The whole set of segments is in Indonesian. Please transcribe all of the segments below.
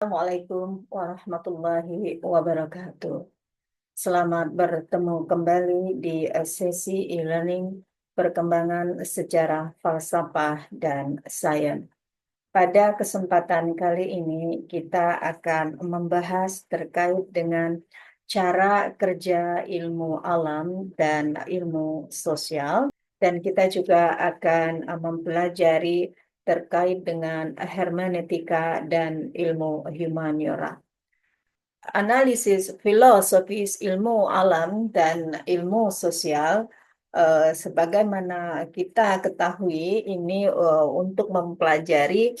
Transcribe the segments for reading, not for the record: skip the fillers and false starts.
Assalamualaikum warahmatullahi wabarakatuh. Selamat bertemu kembali di sesi e-learning perkembangan sejarah, falsafah, dan sains. Pada kesempatan kali ini kita akan membahas terkait dengan cara kerja ilmu alam dan ilmu sosial, dan kita juga akan mempelajari terkait dengan hermeneutika dan ilmu humaniora. Analisis filosofis ilmu alam dan ilmu sosial, sebagaimana kita ketahui, ini untuk mempelajari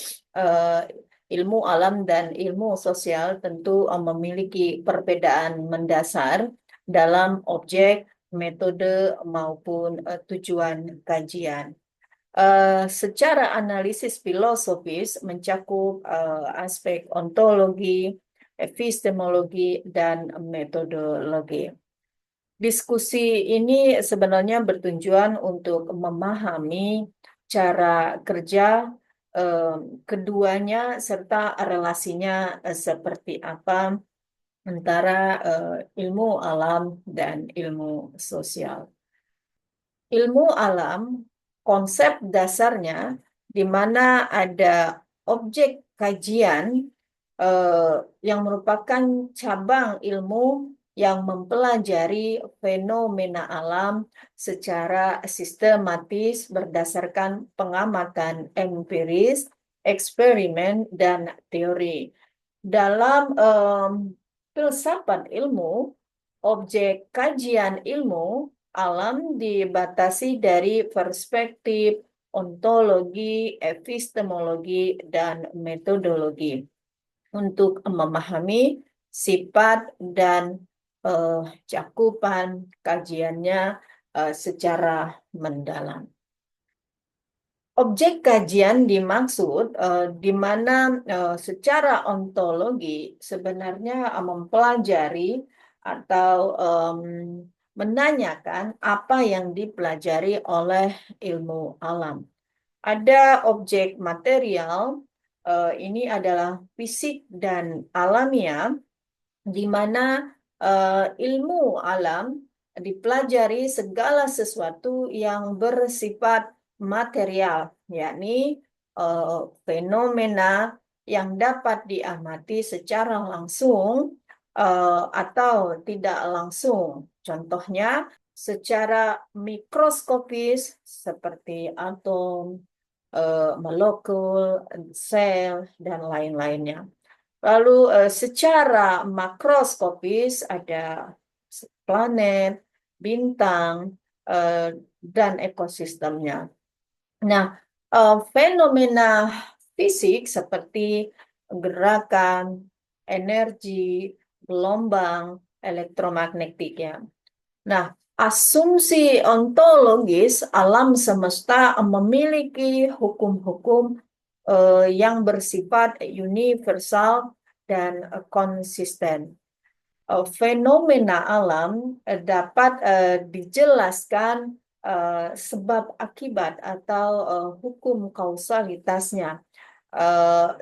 ilmu alam dan ilmu sosial tentu memiliki perbedaan mendasar dalam objek, metode, maupun tujuan kajian. Secara analisis filosofis mencakup aspek ontologi, epistemologi, dan metodologi. Diskusi ini sebenarnya bertujuan untuk memahami cara kerja keduanya serta relasinya seperti apa antara ilmu alam dan ilmu sosial. Ilmu alam, konsep dasarnya di mana ada objek kajian yang merupakan cabang ilmu yang mempelajari fenomena alam secara sistematis berdasarkan pengamatan empiris, eksperimen, dan teori. Dalam filsafat ilmu, objek kajian ilmu alam dibatasi dari perspektif ontologi, epistemologi, dan metodologi untuk memahami sifat dan cakupan kajiannya secara mendalam. Objek kajian dimaksud di mana secara ontologi sebenarnya mempelajari atau menanyakan apa yang dipelajari oleh ilmu alam. Ada objek material, ini adalah fisik dan alamiah, di mana ilmu alam dipelajari segala sesuatu yang bersifat material, yakni fenomena yang dapat diamati secara langsung atau tidak langsung. Contohnya secara mikroskopis seperti atom, molekul, sel, dan lain-lainnya. Lalu secara makroskopis ada planet, bintang, dan ekosistemnya. Nah, fenomena fisik seperti gerakan, energi, gelombang, elektromagnetiknya. Nah, asumsi ontologis alam semesta memiliki hukum-hukum yang bersifat universal dan konsisten. Fenomena alam dapat dijelaskan sebab akibat atau hukum kausalitasnya,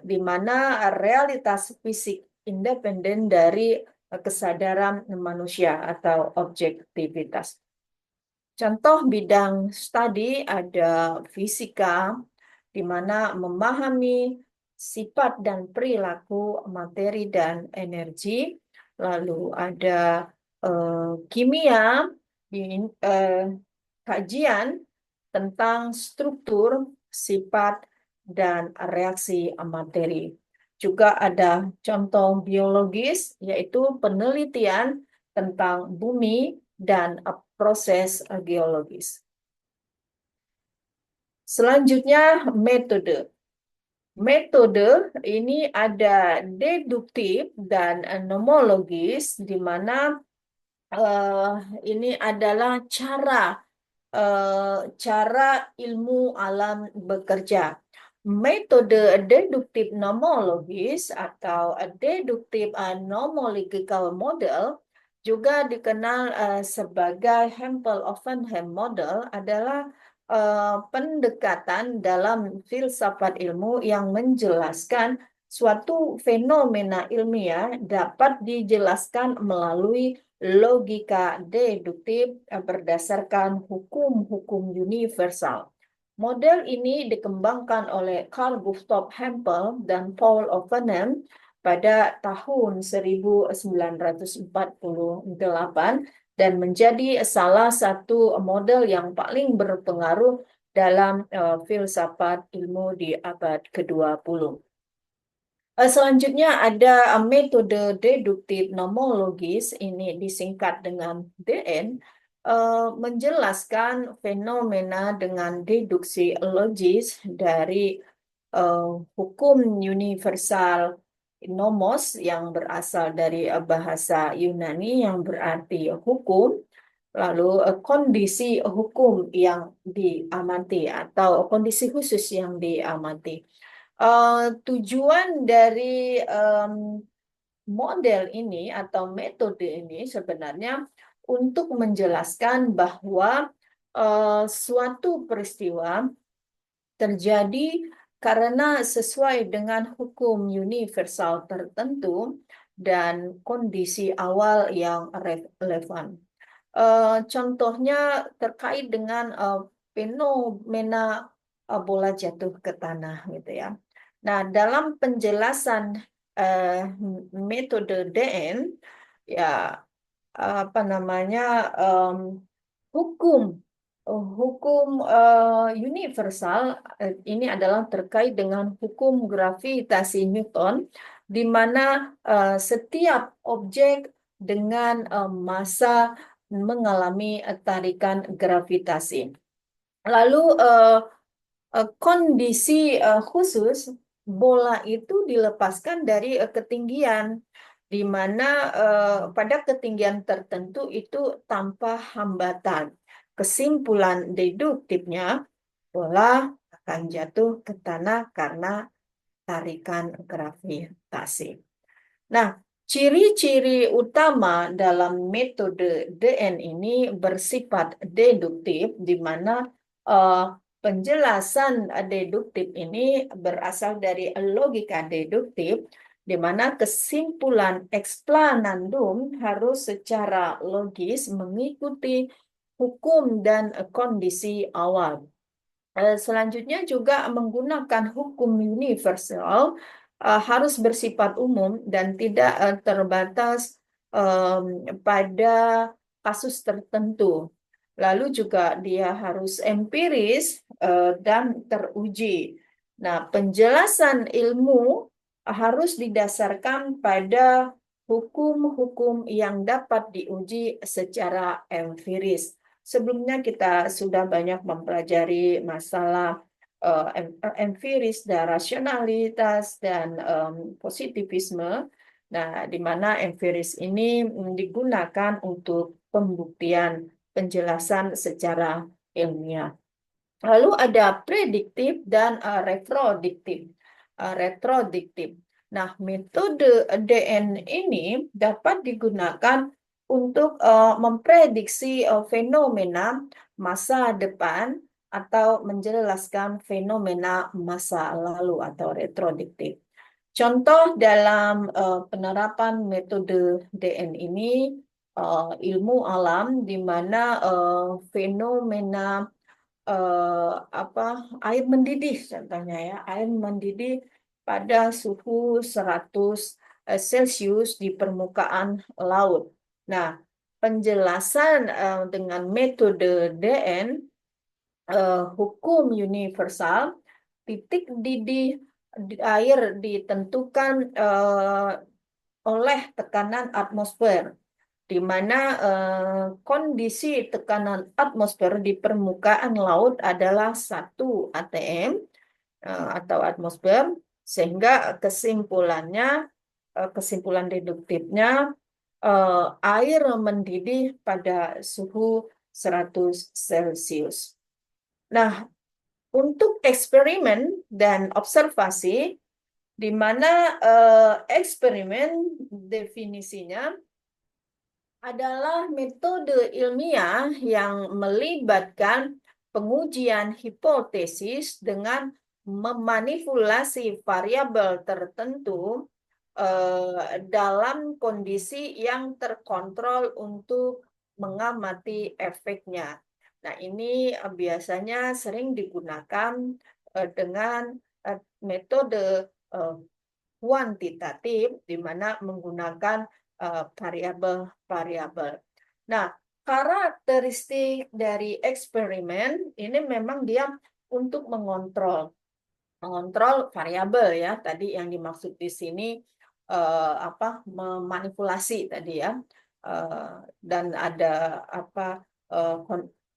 di mana realitas fisik independen dari kesadaran manusia atau objektivitas. Contoh bidang studi ada fisika, di mana memahami sifat dan perilaku materi dan energi. Lalu ada kimia, kajian tentang struktur, sifat, dan reaksi materi. Juga ada contoh biologis, yaitu penelitian tentang bumi dan proses geologis. Selanjutnya, metode. Metode ini ada deduktif dan nomologis, di mana ini adalah cara ilmu alam bekerja. Metode deduktif nomologis atau deduktif nomological model juga dikenal sebagai Hempel-Oppenheim model adalah pendekatan dalam filsafat ilmu yang menjelaskan suatu fenomena ilmiah dapat dijelaskan melalui logika deduktif berdasarkan hukum-hukum universal. Model ini dikembangkan oleh Carl Gustav Hempel dan Paul Ovenen pada tahun 1948 dan menjadi salah satu model yang paling berpengaruh dalam filsafat ilmu di abad ke-20. Selanjutnya ada metode deduktif nomologis, ini disingkat dengan DN, menjelaskan fenomena dengan deduksi logis dari hukum universal nomos yang berasal dari bahasa Yunani yang berarti hukum, lalu kondisi hukum yang diamati atau kondisi khusus yang diamati. Tujuan dari model ini atau metode ini sebenarnya untuk menjelaskan bahwa suatu peristiwa terjadi karena sesuai dengan hukum universal tertentu dan kondisi awal yang relevan. Contohnya terkait dengan fenomena bola jatuh ke tanah gitu ya. Nah, dalam penjelasan metode DN ya apa namanya hukum hukum universal ini adalah terkait dengan hukum gravitasi Newton di mana setiap objek dengan massa mengalami tarikan gravitasi. Lalu kondisi khusus bola itu dilepaskan dari ketinggian di mana pada ketinggian tertentu itu tanpa hambatan. Kesimpulan deduktifnya bola akan jatuh ke tanah karena tarikan gravitasi. Nah, ciri-ciri utama dalam metode DN ini bersifat deduktif, di mana penjelasan deduktif ini berasal dari logika deduktif, di mana kesimpulan explanandum harus secara logis mengikuti hukum dan kondisi awal. Selanjutnya juga menggunakan hukum universal harus bersifat umum dan tidak terbatas pada kasus tertentu. Lalu juga dia harus empiris dan teruji. Nah, penjelasan ilmu harus didasarkan pada hukum-hukum yang dapat diuji secara empiris. Sebelumnya kita sudah banyak mempelajari masalah empiris dan rasionalitas dan positivisme. Nah, di mana empiris ini digunakan untuk pembuktian penjelasan secara ilmiah. Lalu ada prediktif dan retrodiktif. Retrodiktif. Nah, metode DN ini dapat digunakan untuk memprediksi fenomena masa depan atau menjelaskan fenomena masa lalu atau retrodiktif. Contoh dalam penerapan metode DN ini ilmu alam di mana fenomena air mendidih contohnya ya, air mendidih pada suhu 100 Celcius di permukaan laut. Nah, penjelasan dengan metode DN hukum universal, titik didih air ditentukan oleh tekanan atmosfer, di mana kondisi tekanan atmosfer di permukaan laut adalah 1 atm atau atmosfer, sehingga kesimpulan deduktifnya air mendidih pada suhu 100 Celcius. Nah, untuk eksperimen dan observasi, di mana eksperimen definisinya adalah metode ilmiah yang melibatkan pengujian hipotesis dengan memanipulasi variabel tertentu dalam kondisi yang terkontrol untuk mengamati efeknya. Nah, ini biasanya sering digunakan dengan metode kuantitatif, di mana menggunakan variabel-variabel. Nah, karakteristik dari eksperimen ini memang dia untuk mengontrol variabel ya, tadi yang dimaksud di sini memanipulasi tadi ya, dan ada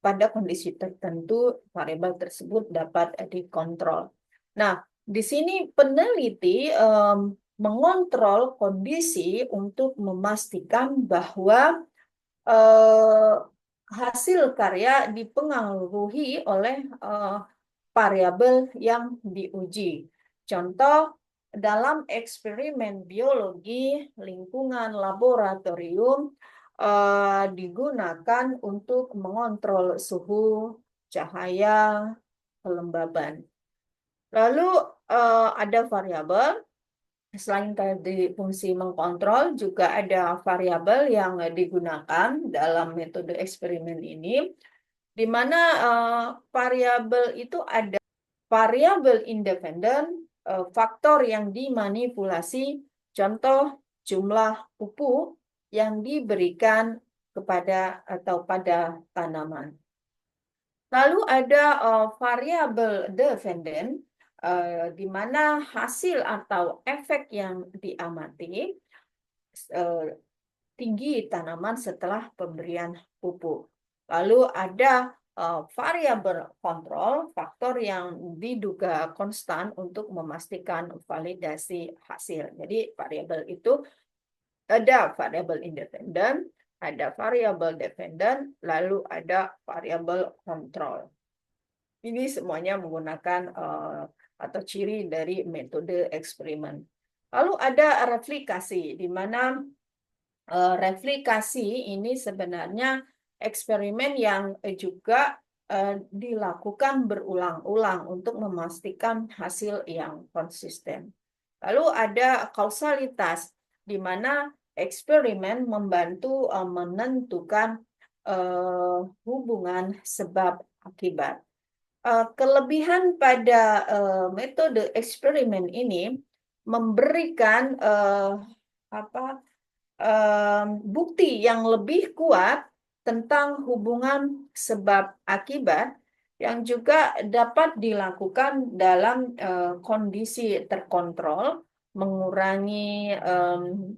pada kondisi tertentu variabel tersebut dapat dikontrol. Nah, di sini peneliti mengontrol kondisi untuk memastikan bahwa hasil karya dipengaruhi oleh variabel yang diuji. Contoh, dalam eksperimen biologi, lingkungan laboratorium digunakan untuk mengontrol suhu, cahaya, kelembaban. Lalu ada variabel, selain tadi fungsi mengkontrol, juga ada variabel yang digunakan dalam metode eksperimen ini, di mana variabel itu ada variabel independen, faktor yang dimanipulasi, contoh jumlah pupuk yang diberikan kepada atau pada tanaman. Lalu ada variabel dependen, di mana hasil atau efek yang diamati tinggi tanaman setelah pemberian pupuk. Lalu ada variabel kontrol, faktor yang diduga konstan untuk memastikan validasi hasil. Jadi variabel itu ada variabel independen, ada variabel dependen, lalu ada variabel kontrol. Ini semuanya menggunakan atau ciri dari metode eksperimen. Lalu ada replikasi, di mana replikasi ini sebenarnya eksperimen yang juga dilakukan berulang-ulang untuk memastikan hasil yang konsisten. Lalu ada kausalitas, di mana eksperimen membantu menentukan hubungan sebab akibat. Kelebihan pada metode eksperimen ini memberikan bukti yang lebih kuat tentang hubungan sebab akibat yang juga dapat dilakukan dalam kondisi terkontrol, mengurangi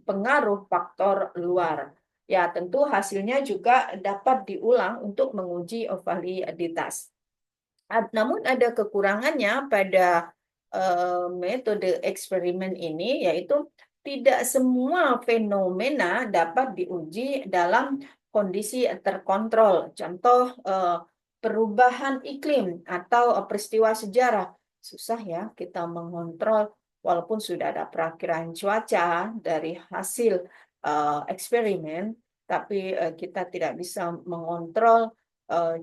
pengaruh faktor luar. Ya, tentu hasilnya juga dapat diulang untuk menguji validitas. Namun ada kekurangannya pada metode eksperimen ini, yaitu tidak semua fenomena dapat diuji dalam kondisi terkontrol. Contoh perubahan iklim atau peristiwa sejarah. Susah ya kita mengontrol walaupun sudah ada perakiraan cuaca dari hasil eksperimen, tapi kita tidak bisa mengontrol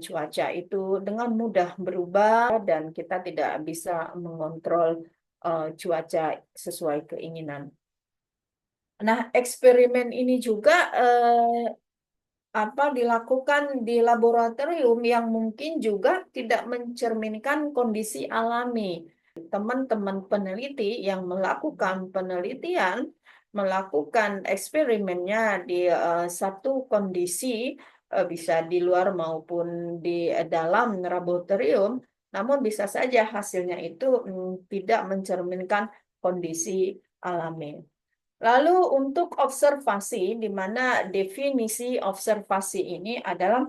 cuaca itu dengan mudah berubah dan kita tidak bisa mengontrol cuaca sesuai keinginan. Nah, eksperimen ini juga dilakukan di laboratorium yang mungkin juga tidak mencerminkan kondisi alami. Teman-teman peneliti yang melakukan penelitian, melakukan eksperimennya di satu kondisi, bisa di luar maupun di dalam laboratorium, namun bisa saja hasilnya itu tidak mencerminkan kondisi alami. Lalu untuk observasi, di mana definisi observasi ini adalah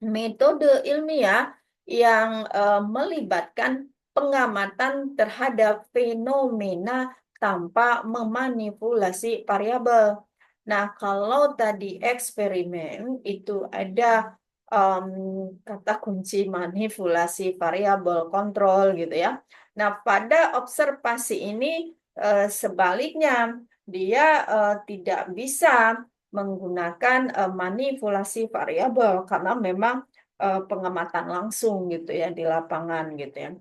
metode ilmiah yang melibatkan pengamatan terhadap fenomena tanpa memanipulasi variabel. Nah, kalau tadi eksperimen itu ada kata kunci manipulasi variabel kontrol gitu ya. Nah, pada observasi ini sebaliknya dia tidak bisa menggunakan manipulasi variabel karena memang pengamatan langsung gitu ya di lapangan gitu ya.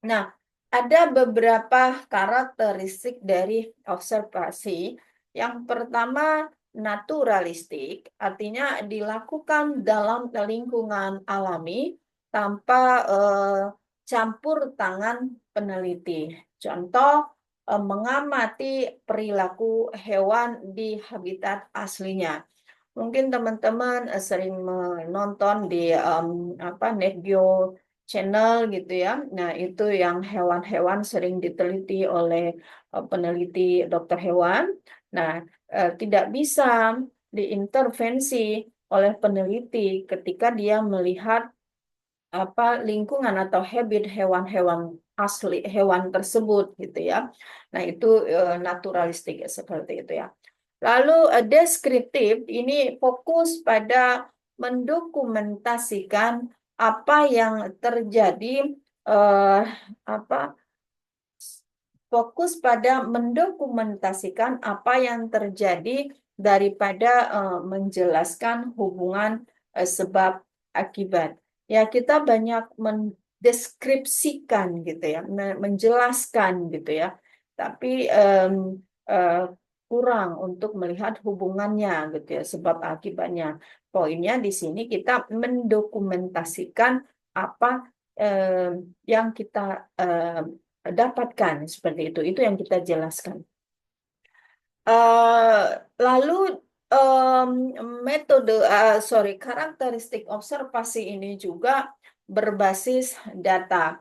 Nah, Ada beberapa karakteristik dari observasi. Yang pertama, naturalistik, artinya dilakukan dalam lingkungan alami tanpa campur tangan peneliti. Contoh, mengamati perilaku hewan di habitat aslinya. Mungkin teman-teman sering menonton di Net Geo Channel gitu ya. Nah, itu yang hewan-hewan sering diteliti oleh peneliti dokter hewan. Nah, tidak bisa diintervensi oleh peneliti ketika dia melihat lingkungan atau habit hewan-hewan asli hewan tersebut gitu ya. Nah, itu naturalistik seperti itu ya. Lalu deskriptif ini fokus pada mendokumentasikan apa yang terjadi eh, apa fokus pada mendokumentasikan apa yang terjadi daripada menjelaskan hubungan sebab akibat. Ya, kita banyak mendeskripsikan gitu ya, menjelaskan gitu ya. Tapi eh, kurang untuk melihat hubungannya gitu ya, sebab akibatnya. Poinnya di sini kita mendokumentasikan apa yang kita dapatkan seperti itu yang kita jelaskan. Eh, Lalu em, karakteristik observasi ini juga berbasis data,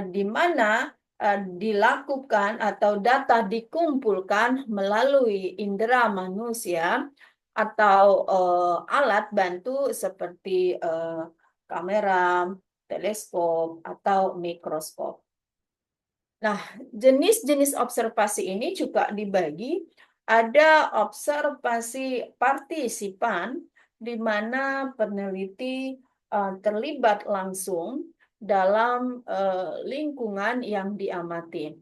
di mana dilakukan atau data dikumpulkan melalui indera manusia atau alat bantu seperti kamera, teleskop, atau mikroskop. Nah, jenis-jenis observasi ini juga dibagi. Ada observasi partisipan, di mana peneliti terlibat langsung dalam lingkungan yang diamati.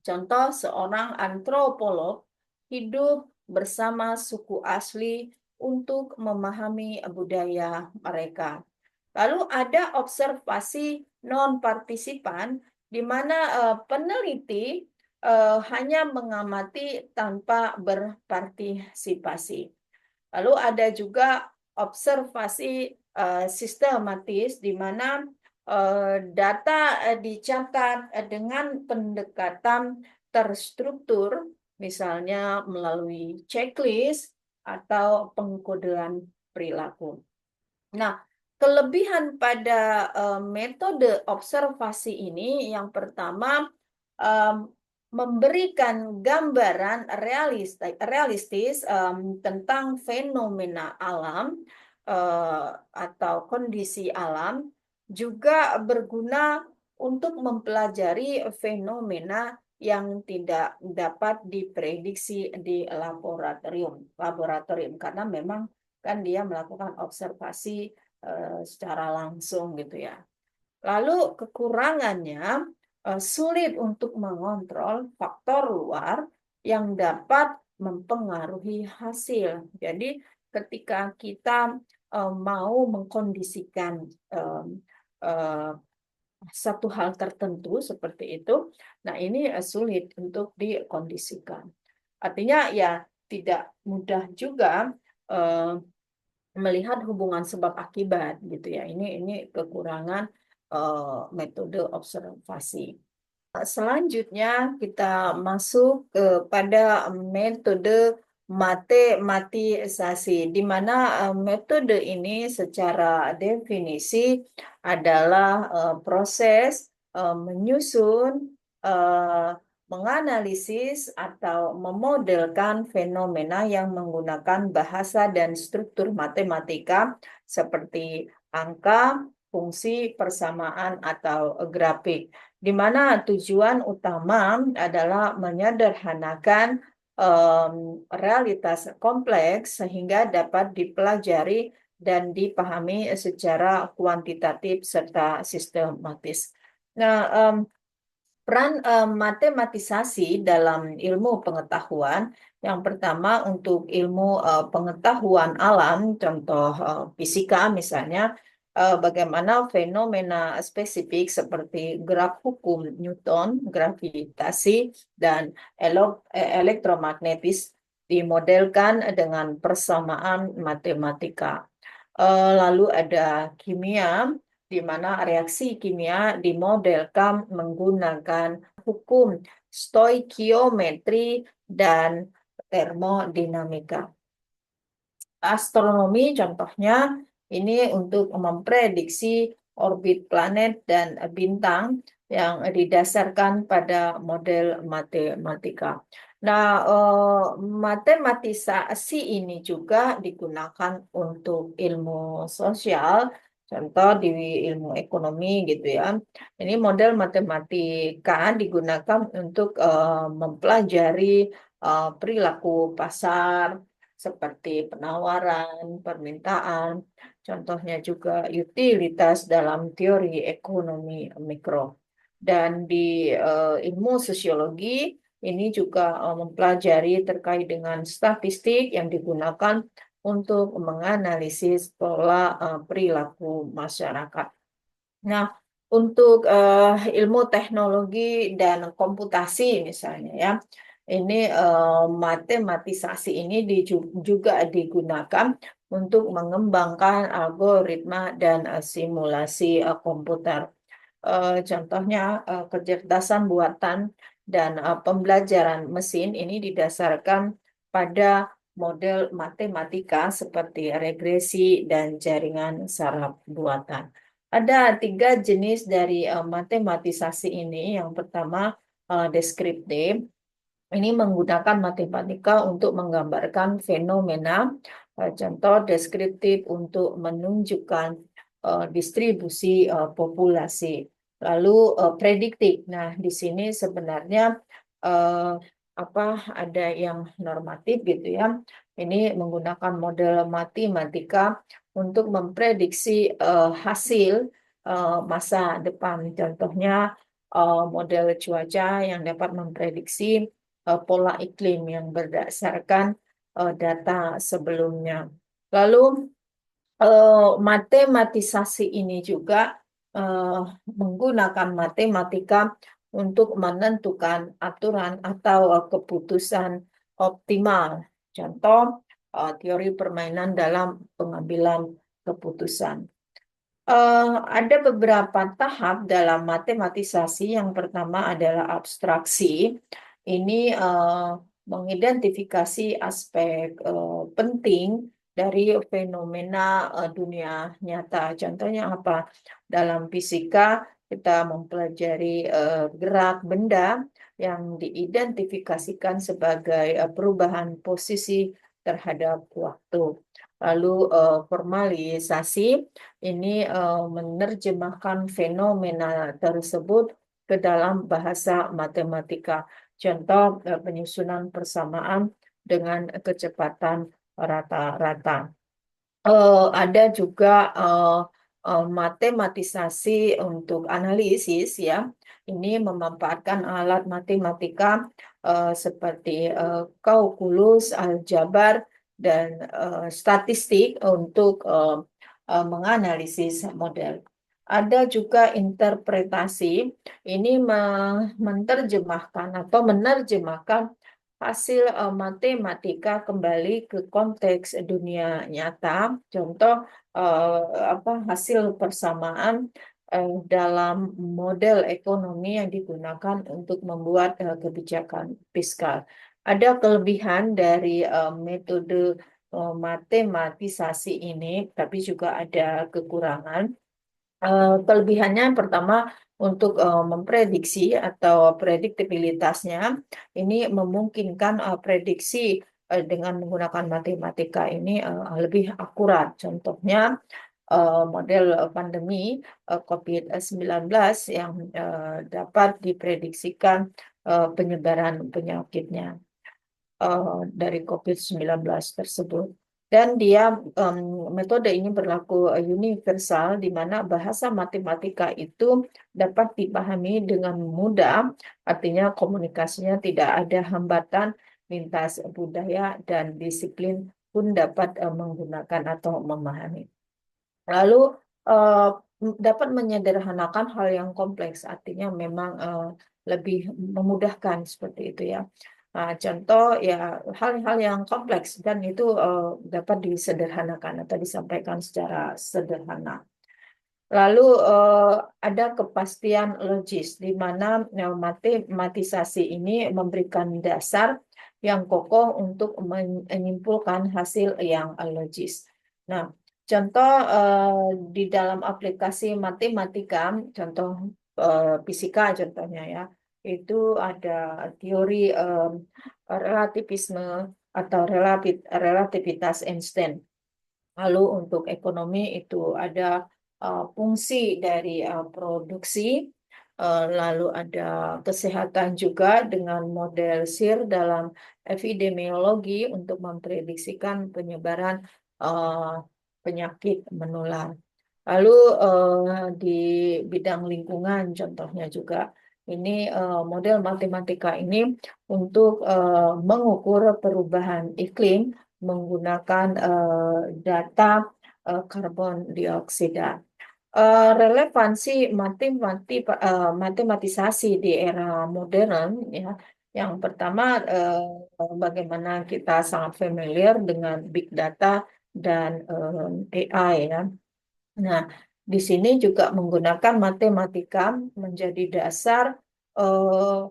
Contoh, seorang antropolog hidup bersama suku asli untuk memahami budaya mereka. Lalu ada observasi non-partisipan, di mana peneliti hanya mengamati tanpa berpartisipasi. Lalu ada juga observasi sistematis, di mana data dicatat dengan pendekatan terstruktur, misalnya melalui checklist atau pengkodean perilaku. Nah, kelebihan pada metode observasi ini yang pertama, em, memberikan gambaran realistis tentang fenomena alam atau kondisi alam, juga berguna untuk mempelajari fenomena yang tidak dapat diprediksi di laboratorium karena memang kan dia melakukan observasi secara langsung gitu ya. Lalu kekurangannya sulit untuk mengontrol faktor luar yang dapat mempengaruhi hasil. Jadi ketika kita mau mengkondisikan eh, satu hal tertentu seperti itu, nah ini sulit untuk dikondisikan. Artinya ya tidak mudah juga eh, melihat hubungan sebab akibat gitu ya. Ini kekurangan metode observasi. Selanjutnya kita masuk kepada metode matematisasi, di mana metode ini secara definisi adalah proses menyusun, eh, menganalisis, atau memodelkan fenomena yang menggunakan bahasa dan struktur matematika seperti angka, fungsi, persamaan, atau grafik, di mana tujuan utama adalah menyederhanakan realitas kompleks sehingga dapat dipelajari dan dipahami secara kuantitatif serta sistematis. Nah, peran matematisasi dalam ilmu pengetahuan, yang pertama untuk ilmu pengetahuan alam, contoh fisika misalnya, bagaimana fenomena spesifik seperti gerak hukum Newton, gravitasi, dan elektromagnetis dimodelkan dengan persamaan matematika. Lalu ada kimia, di mana reaksi kimia dimodelkan menggunakan hukum stoikiometri dan termodinamika. Astronomi contohnya ini untuk memprediksi orbit planet dan bintang yang didasarkan pada model matematika. Nah, matematisasi ini juga digunakan untuk ilmu sosial, contoh di ilmu ekonomi gitu ya. Ini model matematika digunakan untuk mempelajari perilaku pasar, seperti penawaran, permintaan, contohnya juga utilitas dalam teori ekonomi mikro. Dan di ilmu sosiologi ini juga mempelajari terkait dengan statistik yang digunakan untuk menganalisis pola perilaku masyarakat. Nah, untuk ilmu teknologi dan komputasi misalnya ya, ini matematisasi ini juga digunakan untuk mengembangkan algoritma dan simulasi komputer. Contohnya kecerdasan buatan dan pembelajaran mesin ini didasarkan pada model matematika seperti regresi dan jaringan saraf buatan. Ada 3 jenis dari matematisasi ini. Yang pertama, deskriptif. Ini menggunakan matematika untuk menggambarkan fenomena. Contoh deskriptif untuk menunjukkan distribusi populasi. Lalu prediktif. Nah, di sini sebenarnya eh, apa ada yang normatif gitu ya. Ini menggunakan model matematika untuk memprediksi hasil masa depan. Contohnya model cuaca yang dapat memprediksi pola iklim yang berdasarkan data sebelumnya. Lalu matematisasi ini juga eh, menggunakan matematika untuk menentukan aturan atau keputusan optimal. Contoh, teori permainan dalam pengambilan keputusan. Ada beberapa tahap dalam matematisasi. Yang pertama adalah abstraksi. Ini mengidentifikasi aspek penting dari fenomena dunia nyata. Contohnya apa? Dalam fisika kita mempelajari gerak benda yang diidentifikasikan sebagai perubahan posisi terhadap waktu. Lalu formalisasi ini menerjemahkan fenomena tersebut ke dalam bahasa matematika. Contoh penyusunan persamaan dengan kecepatan rata-rata. Ada juga matematisasi untuk analisis ya. Ini memanfaatkan alat matematika seperti kalkulus, aljabar, dan statistik untuk menganalisis model. Ada juga interpretasi, ini menerjemahkan atau menerjemahkan hasil matematika kembali ke konteks dunia nyata. Contoh hasil persamaan dalam model ekonomi yang digunakan untuk membuat kebijakan fiskal. Ada kelebihan dari metode matematisasi ini, tapi juga ada kekurangan. Kelebihannya yang pertama untuk memprediksi atau prediktibilitasnya ini memungkinkan prediksi dengan menggunakan matematika ini lebih akurat. Contohnya model pandemi COVID-19 yang dapat diprediksikan penyebaran penyakitnya dari COVID-19 tersebut. Dan dia metode ini berlaku universal, di mana bahasa matematika itu dapat dipahami dengan mudah, artinya komunikasinya tidak ada hambatan lintas budaya dan disiplin pun dapat menggunakan atau memahami. Lalu eh, dapat menyederhanakan hal yang kompleks, artinya memang lebih memudahkan seperti itu ya. Nah, contoh ya hal-hal yang kompleks dan itu dapat disederhanakan atau disampaikan secara sederhana. Lalu ada kepastian logis di mana matematisasi ini memberikan dasar yang kokoh untuk menyimpulkan hasil yang logis. Nah, contoh di dalam aplikasi matematika, contoh fisika contohnya ya, itu ada teori relativisme atau relativitas Einstein. Lalu untuk ekonomi itu ada fungsi dari produksi, lalu ada kesehatan juga dengan model SIR dalam epidemiologi untuk memprediksikan penyebaran eh, penyakit menular. Lalu di bidang lingkungan contohnya juga ini model matematika ini untuk mengukur perubahan iklim menggunakan data karbon dioksida. Relevansi matematisasi di era modern ya. Yang pertama bagaimana kita sangat familiar dengan big data dan AI ya. Nah, di sini juga menggunakan matematika menjadi dasar eh,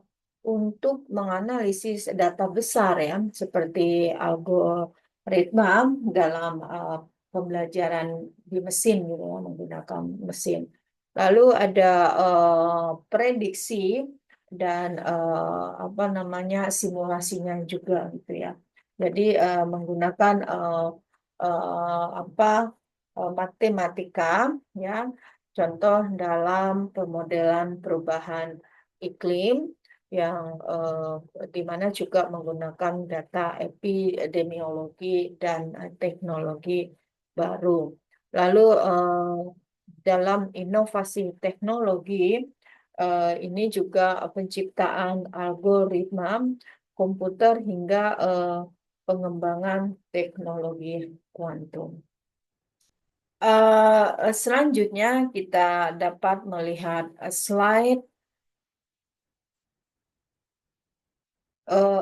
untuk menganalisis data besar ya, seperti algoritma dalam pembelajaran di mesin gitu ya, menggunakan mesin. Lalu ada prediksi dan apa namanya simulasinya juga gitu ya. Jadi menggunakan apa matematika ya, contoh dalam pemodelan perubahan iklim yang di mana juga menggunakan data epidemiologi dan teknologi baru. Lalu dalam inovasi teknologi ini juga penciptaan algoritma komputer hingga pengembangan teknologi kuantum. Selanjutnya kita dapat melihat slide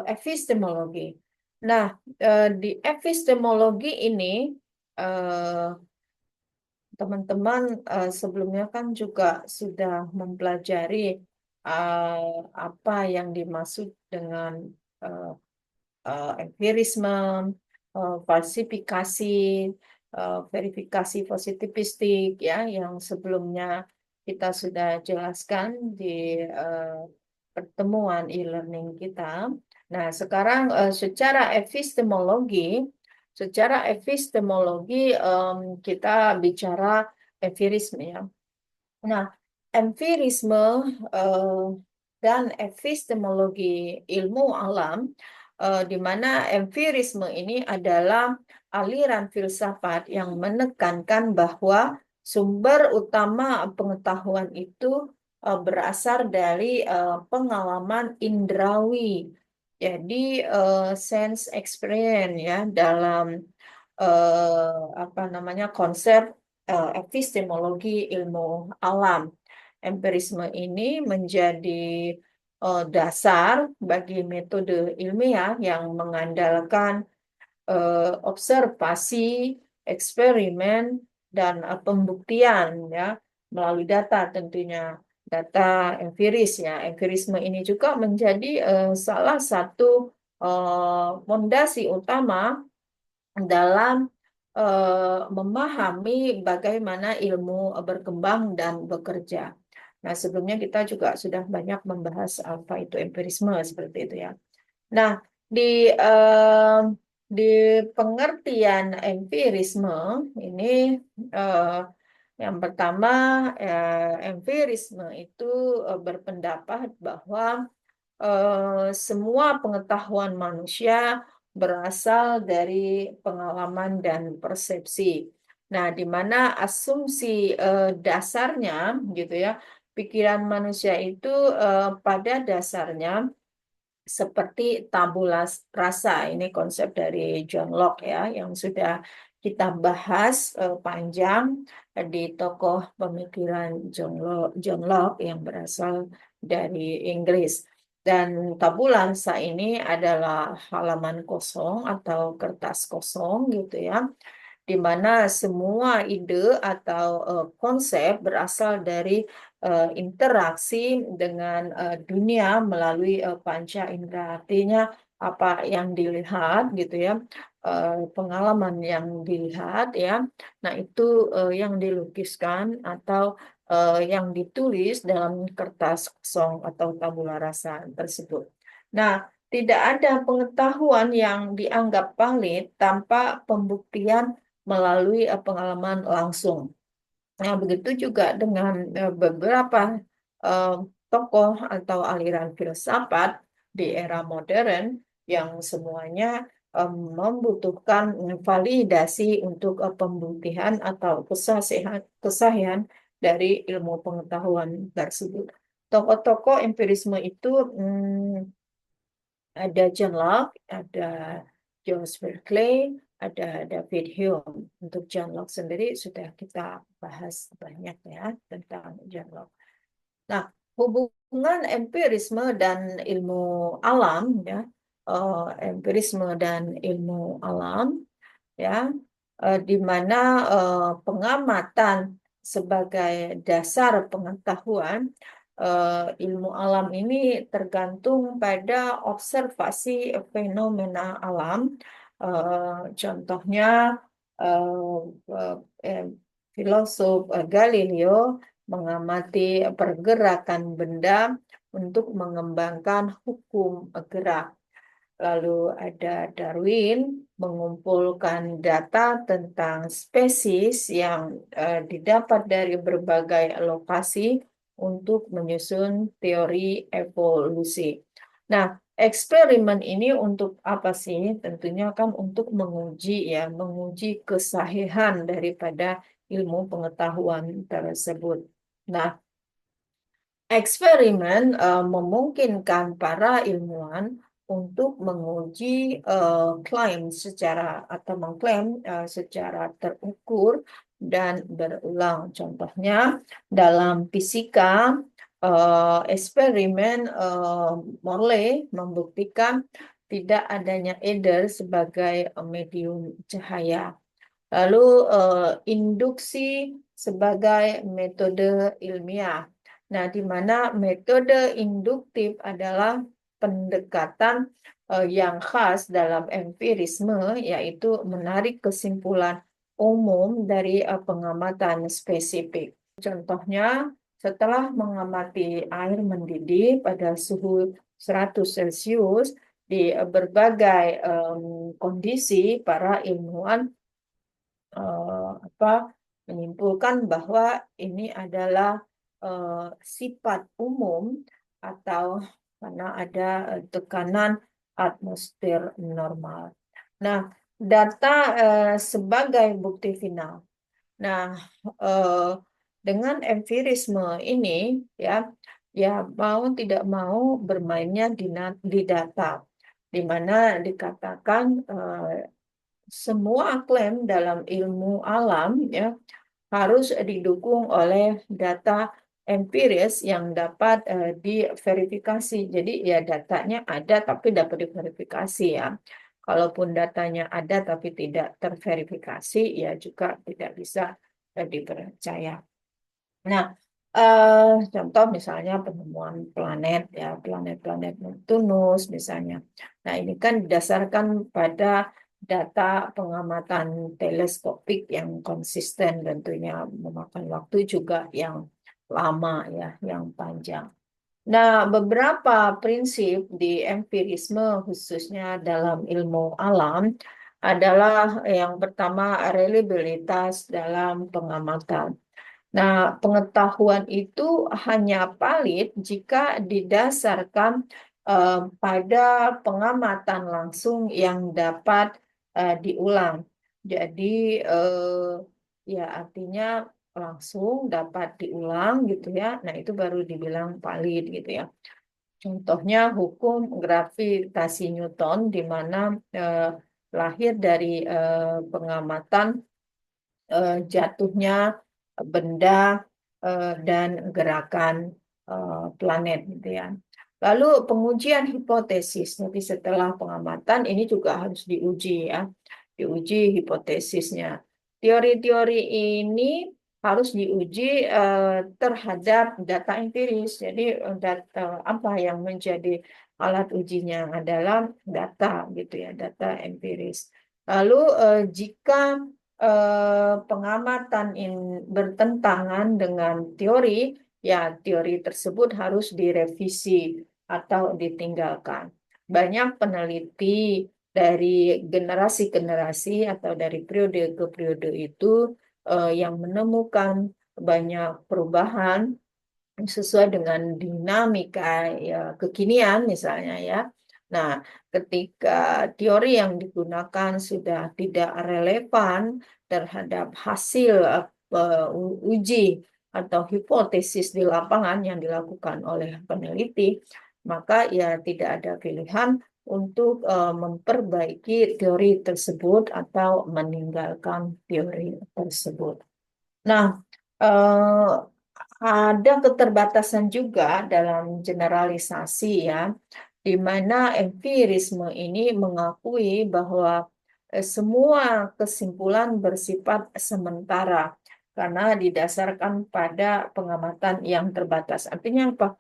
epistemologi. Nah, di epistemologi ini eh, teman-teman sebelumnya kan juga sudah mempelajari apa yang dimaksud dengan eh, empirisme, falsifikasi, verifikasi positivistik ya yang sebelumnya kita sudah jelaskan di eh, pertemuan e-learning kita. Nah, sekarang secara epistemologi kita bicara empirisme ya. Nah, empirisme eh, dan epistemologi ilmu alam, di mana empirisme ini adalah aliran filsafat yang menekankan bahwa sumber utama pengetahuan itu berasal dari pengalaman indrawi. Jadi sense experience ya dalam apa namanya konsep epistemologi ilmu alam. Empirisme ini menjadi dasar bagi metode ilmiah yang mengandalkan observasi, eksperimen, dan pembuktian ya melalui data tentunya data empiris ya. Empirisme ini juga menjadi salah satu fondasi utama dalam memahami bagaimana ilmu berkembang dan bekerja. Nah, sebelumnya kita juga sudah banyak membahas apa itu empirisme seperti itu ya. Nah, di eh, di pengertian empirisme ini eh, yang pertama empirisme itu berpendapat bahwa semua pengetahuan manusia berasal dari pengalaman dan persepsi. Nah, di mana asumsi dasarnya gitu ya, pikiran manusia itu pada dasarnya seperti tabula rasa. Ini konsep dari John Locke ya, yang sudah kita bahas panjang di tokoh pemikiran John Locke yang berasal dari Inggris. Dan tabula rasa ini adalah halaman kosong atau kertas kosong gitu ya, di mana semua ide atau konsep berasal dari interaksi dengan dunia melalui panca indera. Artinya apa yang dilihat gitu ya, pengalaman yang dilihat ya. Nah, itu yang dilukiskan atau yang ditulis dalam kertas kosong atau tabula rasa tersebut. Nah, tidak ada pengetahuan yang dianggap valid tanpa pembuktian melalui pengalaman langsung. Nah, begitu juga dengan beberapa eh, tokoh atau aliran filsafat di era modern yang semuanya membutuhkan validasi untuk pembuktian atau kesahihan dari ilmu pengetahuan tersebut. Tokoh-tokoh empirisme itu ada John Locke, ada James Berkeley, ada David Hume. Untuk John Locke sendiri sudah kita bahas banyak ya tentang John Locke. Nah, hubungan empirisme dan ilmu alam ya, empirisme dan ilmu alam ya, di mana pengamatan sebagai dasar pengetahuan, ilmu alam ini tergantung pada observasi fenomena alam. Contohnya eh, eh, eh, filosof Galileo mengamati pergerakan benda untuk mengembangkan hukum gerak. Lalu ada Darwin mengumpulkan data tentang spesies yang didapat dari berbagai lokasi untuk menyusun teori evolusi. Nah, eksperimen ini untuk apa sih? Tentunya kan untuk menguji ya, menguji kesahihan daripada ilmu pengetahuan tersebut. Nah, eksperimen memungkinkan para ilmuwan untuk menguji klaim secara atau mengklaim secara terukur dan berulang. Contohnya dalam fisika, eksperimen Morley membuktikan tidak adanya ether sebagai medium cahaya. Lalu induksi sebagai metode ilmiah. Nah, di mana metode induktif adalah pendekatan yang khas dalam empirisme, yaitu menarik kesimpulan umum dari pengamatan spesifik. Contohnya, setelah mengamati air mendidih pada suhu 100 Celcius di berbagai kondisi, para ilmuwan apa menyimpulkan bahwa ini adalah sifat umum atau karena ada tekanan atmosfer normal. Nah, data sebagai bukti final. Nah, eh, dengan empirisme ini ya, ya mau tidak mau bermainnya di data, di mana dikatakan semua klaim dalam ilmu alam ya harus didukung oleh data empiris yang dapat diverifikasi. Jadi ya datanya ada tapi dapat diverifikasi ya. Kalaupun datanya ada tapi tidak terverifikasi ya juga tidak bisa dipercaya. Nah, contoh misalnya penemuan planet ya, planet-planet Neptunus misalnya. Nah, ini kan didasarkan pada data pengamatan teleskopik yang konsisten, tentunya memakan waktu juga yang lama ya, yang panjang. Nah, beberapa prinsip di empirisme khususnya dalam ilmu alam adalah yang pertama reliabilitas dalam pengamatan. Nah, pengetahuan itu hanya valid jika didasarkan pada pengamatan langsung yang dapat diulang. Jadi, ya artinya langsung dapat diulang gitu ya. Nah, itu baru dibilang valid gitu ya. Contohnya hukum gravitasi Newton di mana lahir dari pengamatan jatuhnya benda dan gerakan planet gitu ya. Lalu pengujian hipotesis. Jadi setelah pengamatan ini juga harus diuji ya, diuji hipotesisnya. Teori-teori ini harus diuji terhadap data empiris. Jadi data apa yang menjadi alat ujinya adalah data gitu ya, data empiris. Lalu jika pengamatan bertentangan dengan teori, ya teori tersebut harus direvisi atau ditinggalkan. Banyak peneliti dari generasi-generasi atau dari periode ke periode itu yang menemukan banyak perubahan sesuai dengan dinamika ya, kekinian misalnya ya. Nah, ketika teori yang digunakan sudah tidak relevan terhadap hasil uji atau hipotesis di lapangan yang dilakukan oleh peneliti, maka ya tidak ada pilihan untuk memperbaiki teori tersebut atau meninggalkan teori tersebut. Nah, eh, ada keterbatasan juga dalam generalisasi ya, di mana empirisme ini mengakui bahwa semua kesimpulan bersifat sementara karena didasarkan pada pengamatan yang terbatas. Artinya apa?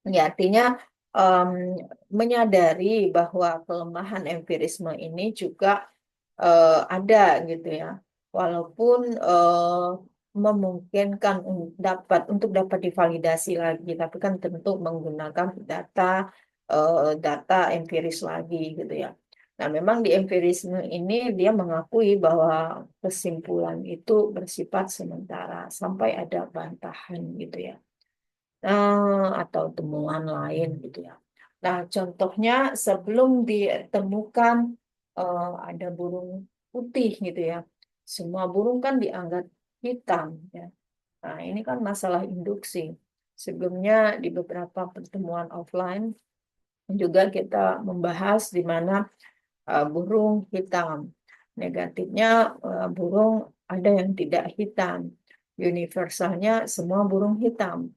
Ya, artinya em, menyadari bahwa kelemahan empirisme ini juga ada gitu ya. Walaupun memungkinkan untuk dapat divalidasi lagi, tapi kan tentu menggunakan data empiris lagi gitu ya. Nah, memang di empirisme ini dia mengakui bahwa kesimpulan itu bersifat sementara sampai ada bantahan gitu ya. Atau temuan lain gitu ya. Nah, contohnya sebelum ditemukan ada burung putih gitu ya. Semua burung kan dianggap hitam ya. Nah, ini kan masalah induksi. Sebelumnya di beberapa pertemuan offline juga kita membahas di mana burung hitam. Negatifnya burung ada yang tidak hitam. Universalnya semua burung hitam.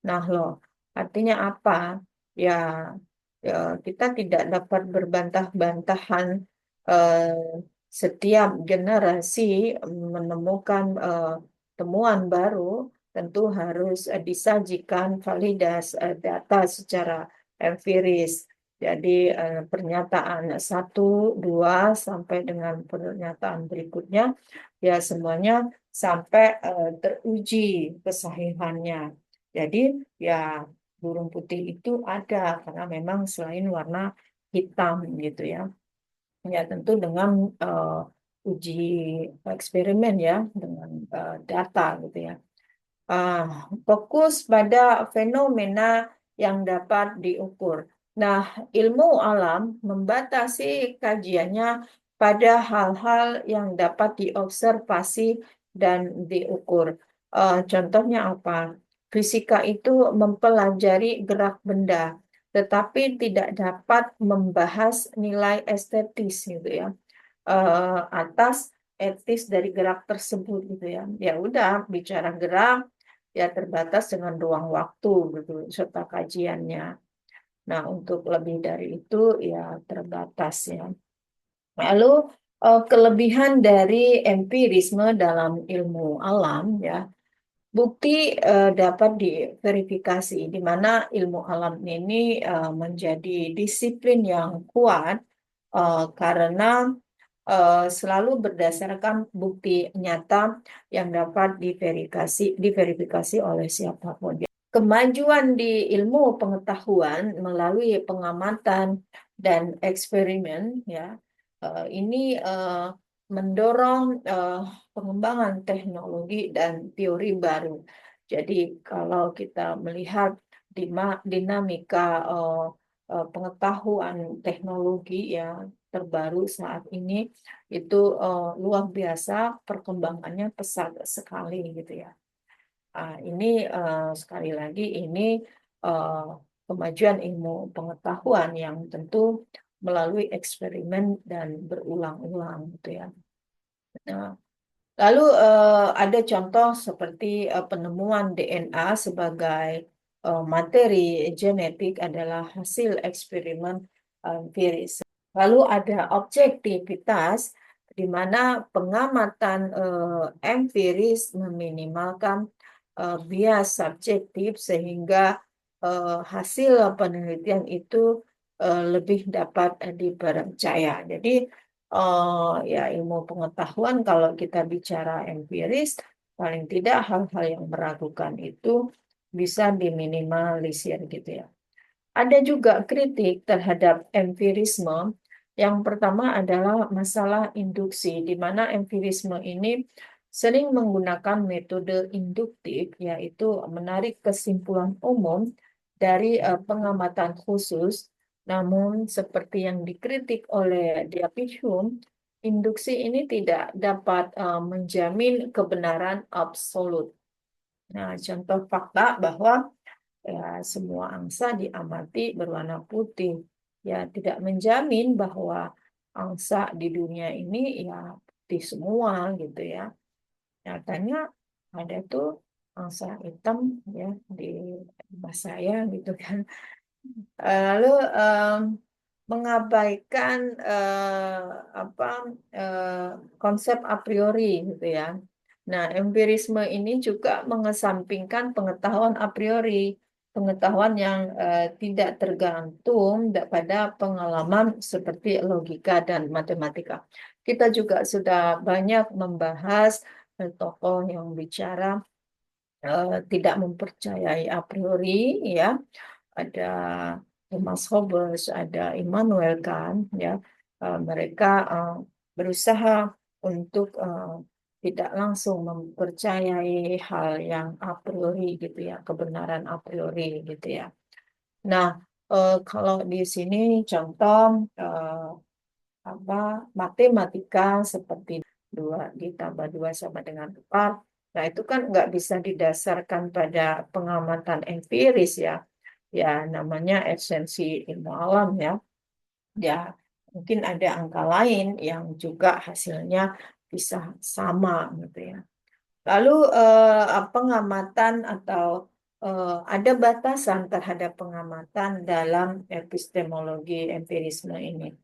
Nah, loh, artinya apa? Ya, ya kita tidak dapat berbantah-bantahan eh, setiap generasi menemukan temuan baru, tentu harus disajikan data secara empiris. Jadi pernyataan satu, dua, sampai dengan pernyataan berikutnya, ya semuanya sampai teruji kesahihannya. Jadi ya burung putih itu ada karena memang selain warna hitam gitu ya. Ya tentu dengan uji eksperimen ya, dengan data gitu ya. Ah, fokus pada fenomena yang dapat diukur. Nah, ilmu alam membatasi kajiannya pada hal-hal yang dapat diobservasi dan diukur. Contohnya apa? Fisika itu mempelajari gerak benda, tetapi tidak dapat membahas nilai estetis gitu ya, atas etis dari gerak tersebut gitu ya. Ya udah bicara gerak ya terbatas dengan ruang waktu gitu serta kajiannya. Nah, untuk lebih dari itu ya terbatas ya. Lalu kelebihan dari empirisme dalam ilmu alam ya, bukti dapat diverifikasi di mana ilmu alam ini menjadi disiplin yang kuat karena selalu berdasarkan bukti nyata yang dapat diverifikasi oleh siapapun. Kemajuan di ilmu pengetahuan melalui pengamatan dan eksperimen ya, ini mendorong pengembangan teknologi dan teori baru. Jadi kalau kita melihat dinamika pengetahuan teknologi ya terbaru saat ini itu luar biasa, perkembangannya pesat sekali gitu ya. Ini sekali lagi ini eh, kemajuan ilmu pengetahuan yang tentu melalui eksperimen dan berulang-ulang gitu ya. Nah, lalu ada contoh seperti penemuan DNA sebagai materi genetik adalah hasil eksperimen empiris. Lalu ada objektivitas di mana pengamatan empiris meminimalkan bias subjektif sehingga hasil penelitian itu lebih dapat dipercaya. Jadi ya ilmu pengetahuan kalau kita bicara empiris, paling tidak hal-hal yang meragukan itu bisa diminimalisir gitu ya. Ada juga kritik terhadap empirisme. Yang pertama adalah masalah induksi, di mana empirisme ini sering menggunakan metode induktif, yaitu menarik kesimpulan umum dari pengamatan khusus. Namun, seperti yang dikritik oleh David Hume, induksi ini tidak dapat menjamin kebenaran absolut. Nah, contoh fakta bahwa ya, semua angsa diamati berwarna putih. Ya, tidak menjamin bahwa angsa di dunia ini ya putih semua gitu ya. Nyatanya ada tuh angsa hitam ya di rumah saya gitu kan. Lalu mengabaikan apa konsep a priori gitu ya. Nah, empirisme ini juga mengesampingkan pengetahuan a priori, pengetahuan yang tidak tergantung pada pengalaman seperti logika dan matematika. Kita juga sudah banyak membahas tokoh yang bicara tidak mempercayai a priori, ya. Ada Thomas Hobbes, ada Immanuel Kant, ya. Mereka berusaha untuk tidak langsung mempercayai hal yang a priori gitu ya, kebenaran a priori gitu ya. Nah, kalau di sini contoh apa matematika seperti 2 ditambah 2 sama dengan 4. Nah, itu kan nggak bisa didasarkan pada pengamatan empiris ya. Ya, namanya esensi ilmu alam ya. Ya, mungkin ada angka lain yang juga hasilnya bisa sama gitu ya. Lalu pengamatan atau ada batasan terhadap pengamatan dalam epistemologi empirisme ini.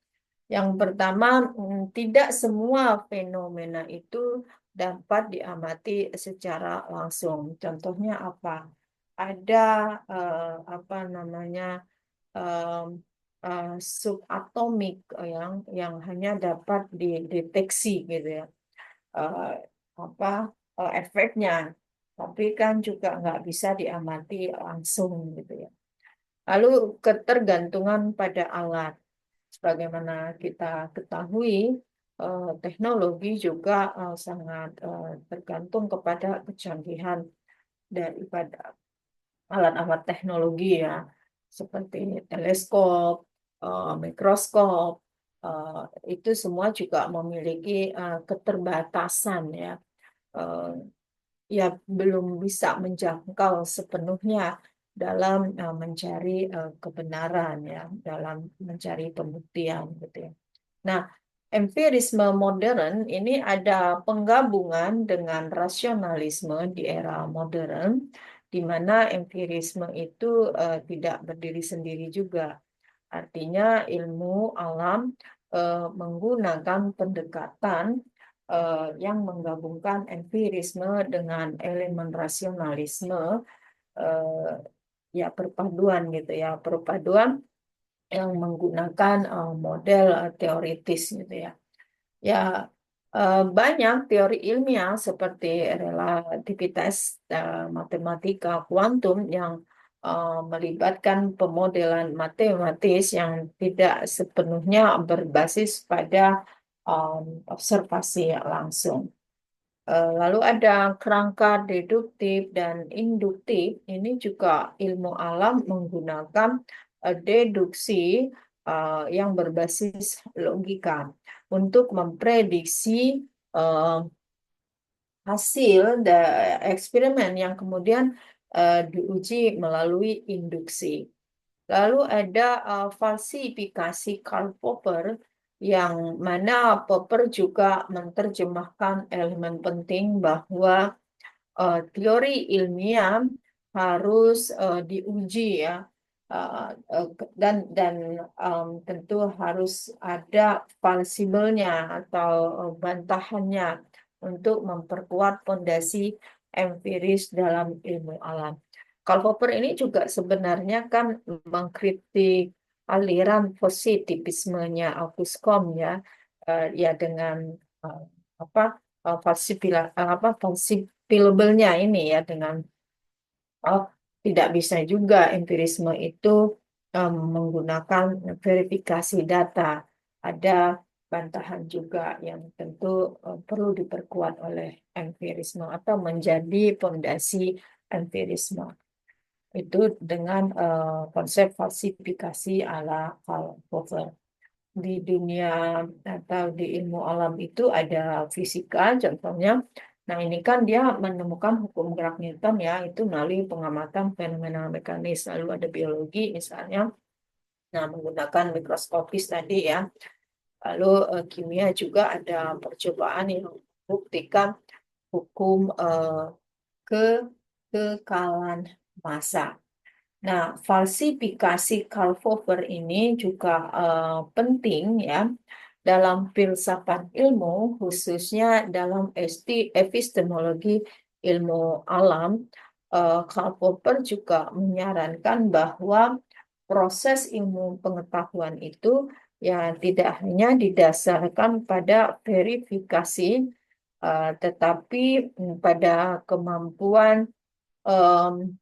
Yang pertama, tidak semua fenomena itu dapat diamati secara langsung. Contohnya apa? Ada apa namanya em, subatomik yang hanya dapat dideteksi gitu ya. Eh, apa efeknya, tapi kan juga nggak bisa diamati langsung gitu ya. Lalu ketergantungan pada alat. Sebagaimana kita ketahui, teknologi juga sangat tergantung kepada kecanggihan daripada alat-alat teknologi ya, seperti teleskop, mikroskop, eh, itu semua juga memiliki keterbatasan ya. Eh, Ya belum bisa menjangkau sepenuhnya dalam mencari kebenaran ya, dalam mencari pembuktian gitu ya. Nah, empirisme modern ini ada penggabungan dengan rasionalisme di era modern, di mana empirisme itu tidak berdiri sendiri juga. Artinya ilmu alam menggunakan pendekatan yang menggabungkan empirisme dengan elemen rasionalisme, eh, ya perpaduan gitu ya, perpaduan yang menggunakan model teoritis gitu ya. Ya, banyak teori ilmiah seperti relativitas matematika kuantum yang melibatkan pemodelan matematis yang tidak sepenuhnya berbasis pada observasi langsung. Lalu ada kerangka deduktif dan induktif. Ini juga ilmu alam menggunakan deduksi yang berbasis logika untuk memprediksi eh, hasil eksperimen yang kemudian diuji melalui induksi. Lalu ada falsifikasi Karl Popper yang mana Popper juga menerjemahkan elemen penting bahwa teori ilmiah harus diuji ya. Dan tentu harus ada falsibelnya atau bantahannya untuk memperkuat fondasi empiris dalam ilmu alam. Karl Popper ini juga sebenarnya kan mengkritik aliran positivismenya Auguste Comte ya, ya dengan eh, apa falsifiable-nya ini ya dengan oh tidak bisa juga empirisme itu menggunakan verifikasi data. Ada bantahan juga yang tentu perlu diperkuat oleh empirisme atau menjadi fondasi empirisme. Itu dengan konsep falsifikasi ala Karl Popper. Di dunia atau di ilmu alam itu ada fisika contohnya. Nah, ini kan dia menemukan hukum gerak Newton ya, itu melalui pengamatan fenomena mekanis. Lalu ada biologi misalnya, nah menggunakan mikroskopis tadi ya. Lalu kimia juga ada percobaan yang membuktikan hukum kekekalan massa. Nah, falsifikasi Karl Popper ini juga penting ya dalam filsafat ilmu, khususnya dalam epistemologi ilmu alam. Karl Popper juga menyarankan bahwa proses ilmu pengetahuan itu ya tidak hanya didasarkan pada verifikasi, tetapi pada kemampuan em,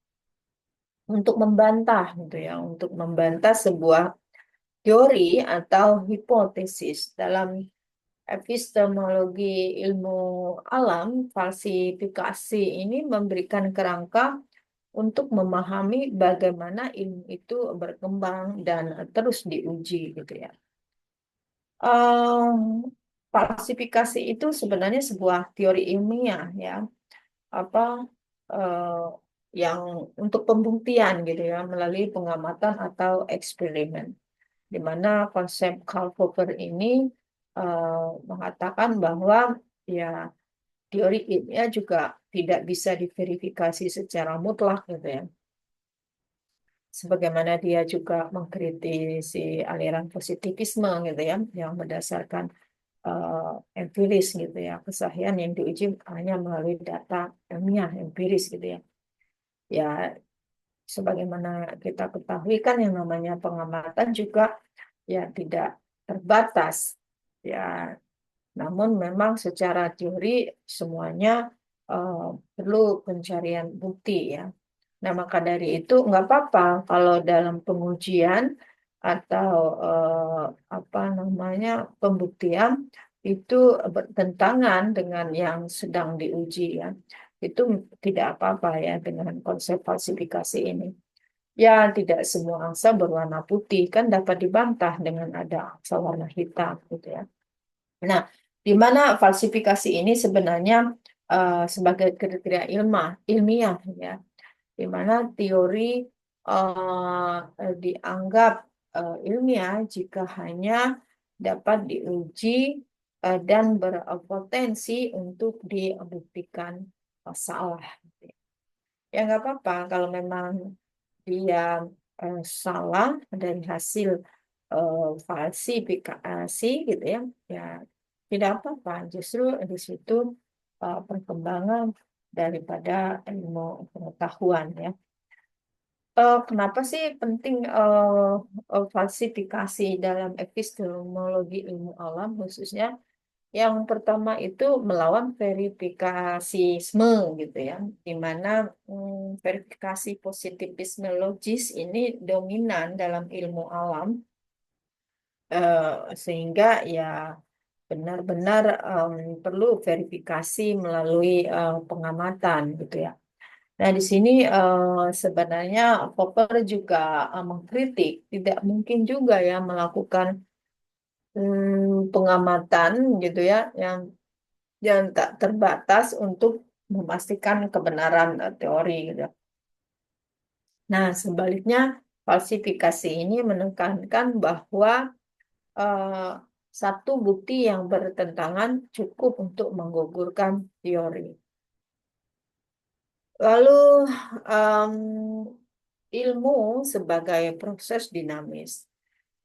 untuk membantah gitu ya, untuk membantah sebuah teori atau hipotesis dalam epistemologi ilmu alam. Falsifikasi ini memberikan kerangka untuk memahami bagaimana ilmu itu berkembang dan terus diuji gitu ya. Em, Falsifikasi itu sebenarnya sebuah teori ilmiah ya, apa eh, yang untuk pembuktian gitu ya melalui pengamatan atau eksperimen, di mana konsep Karl Popper ini mengatakan bahwa ya teori ilmiah juga tidak bisa diverifikasi secara mutlak gitu ya. Sebagaimana dia juga mengkritisi aliran positivisme gitu ya, yang berdasarkan empiris gitu ya, kesahihan yang diuji hanya melalui data ilmiah empiris gitu ya. Ya, sebagaimana kita ketahui kan yang namanya pengamatan juga ya tidak terbatas. Ya, namun memang secara teori semuanya eh, perlu pencarian bukti ya. Nah, maka dari itu nggak apa-apa kalau dalam pengujian atau apa namanya pembuktian itu bertentangan dengan yang sedang diuji ya. Itu tidak apa-apa ya dengan konsep falsifikasi ini. Ya, tidak semua angsa berwarna putih kan dapat dibantah dengan ada angsa warna hitam gitu ya. Nah, di mana falsifikasi ini sebenarnya sebagai kriteria ilmiah ya, di mana teori dianggap ilmiah jika hanya dapat diuji dan berpotensi untuk dibuktikan salah. Ya nggak apa-apa kalau memang dia salah dari hasil falsifikasi gitu ya, ya tidak apa-apa. Justru di situ perkembangan daripada ilmu pengetahuan ya. Kenapa sih penting falsifikasi dalam epistemologi ilmu alam khususnya? Yang pertama itu melawan verifikasisme gitu ya, di mana verifikasi positivisme logis ini dominan dalam ilmu alam, sehingga ya benar-benar perlu verifikasi melalui pengamatan gitu ya. Nah, di sini sebenarnya Popper juga mengkritik tidak mungkin juga ya melakukan pengamatan gitu ya yang tak terbatas untuk memastikan kebenaran teori gitu. Nah, sebaliknya falsifikasi ini menekankan bahwa eh, satu bukti yang bertentangan cukup untuk menggugurkan teori. Lalu em, ilmu sebagai proses dinamis,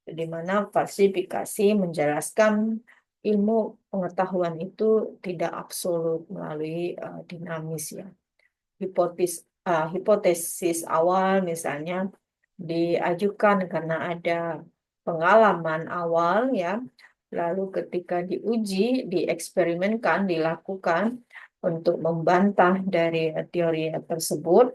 di mana falsifikasi menjelaskan ilmu pengetahuan itu tidak absolut melalui dinamis ya. Hipotesis awal misalnya diajukan karena ada pengalaman awal ya, lalu ketika diuji, dieksperimenkan, dilakukan untuk membantah dari teori tersebut.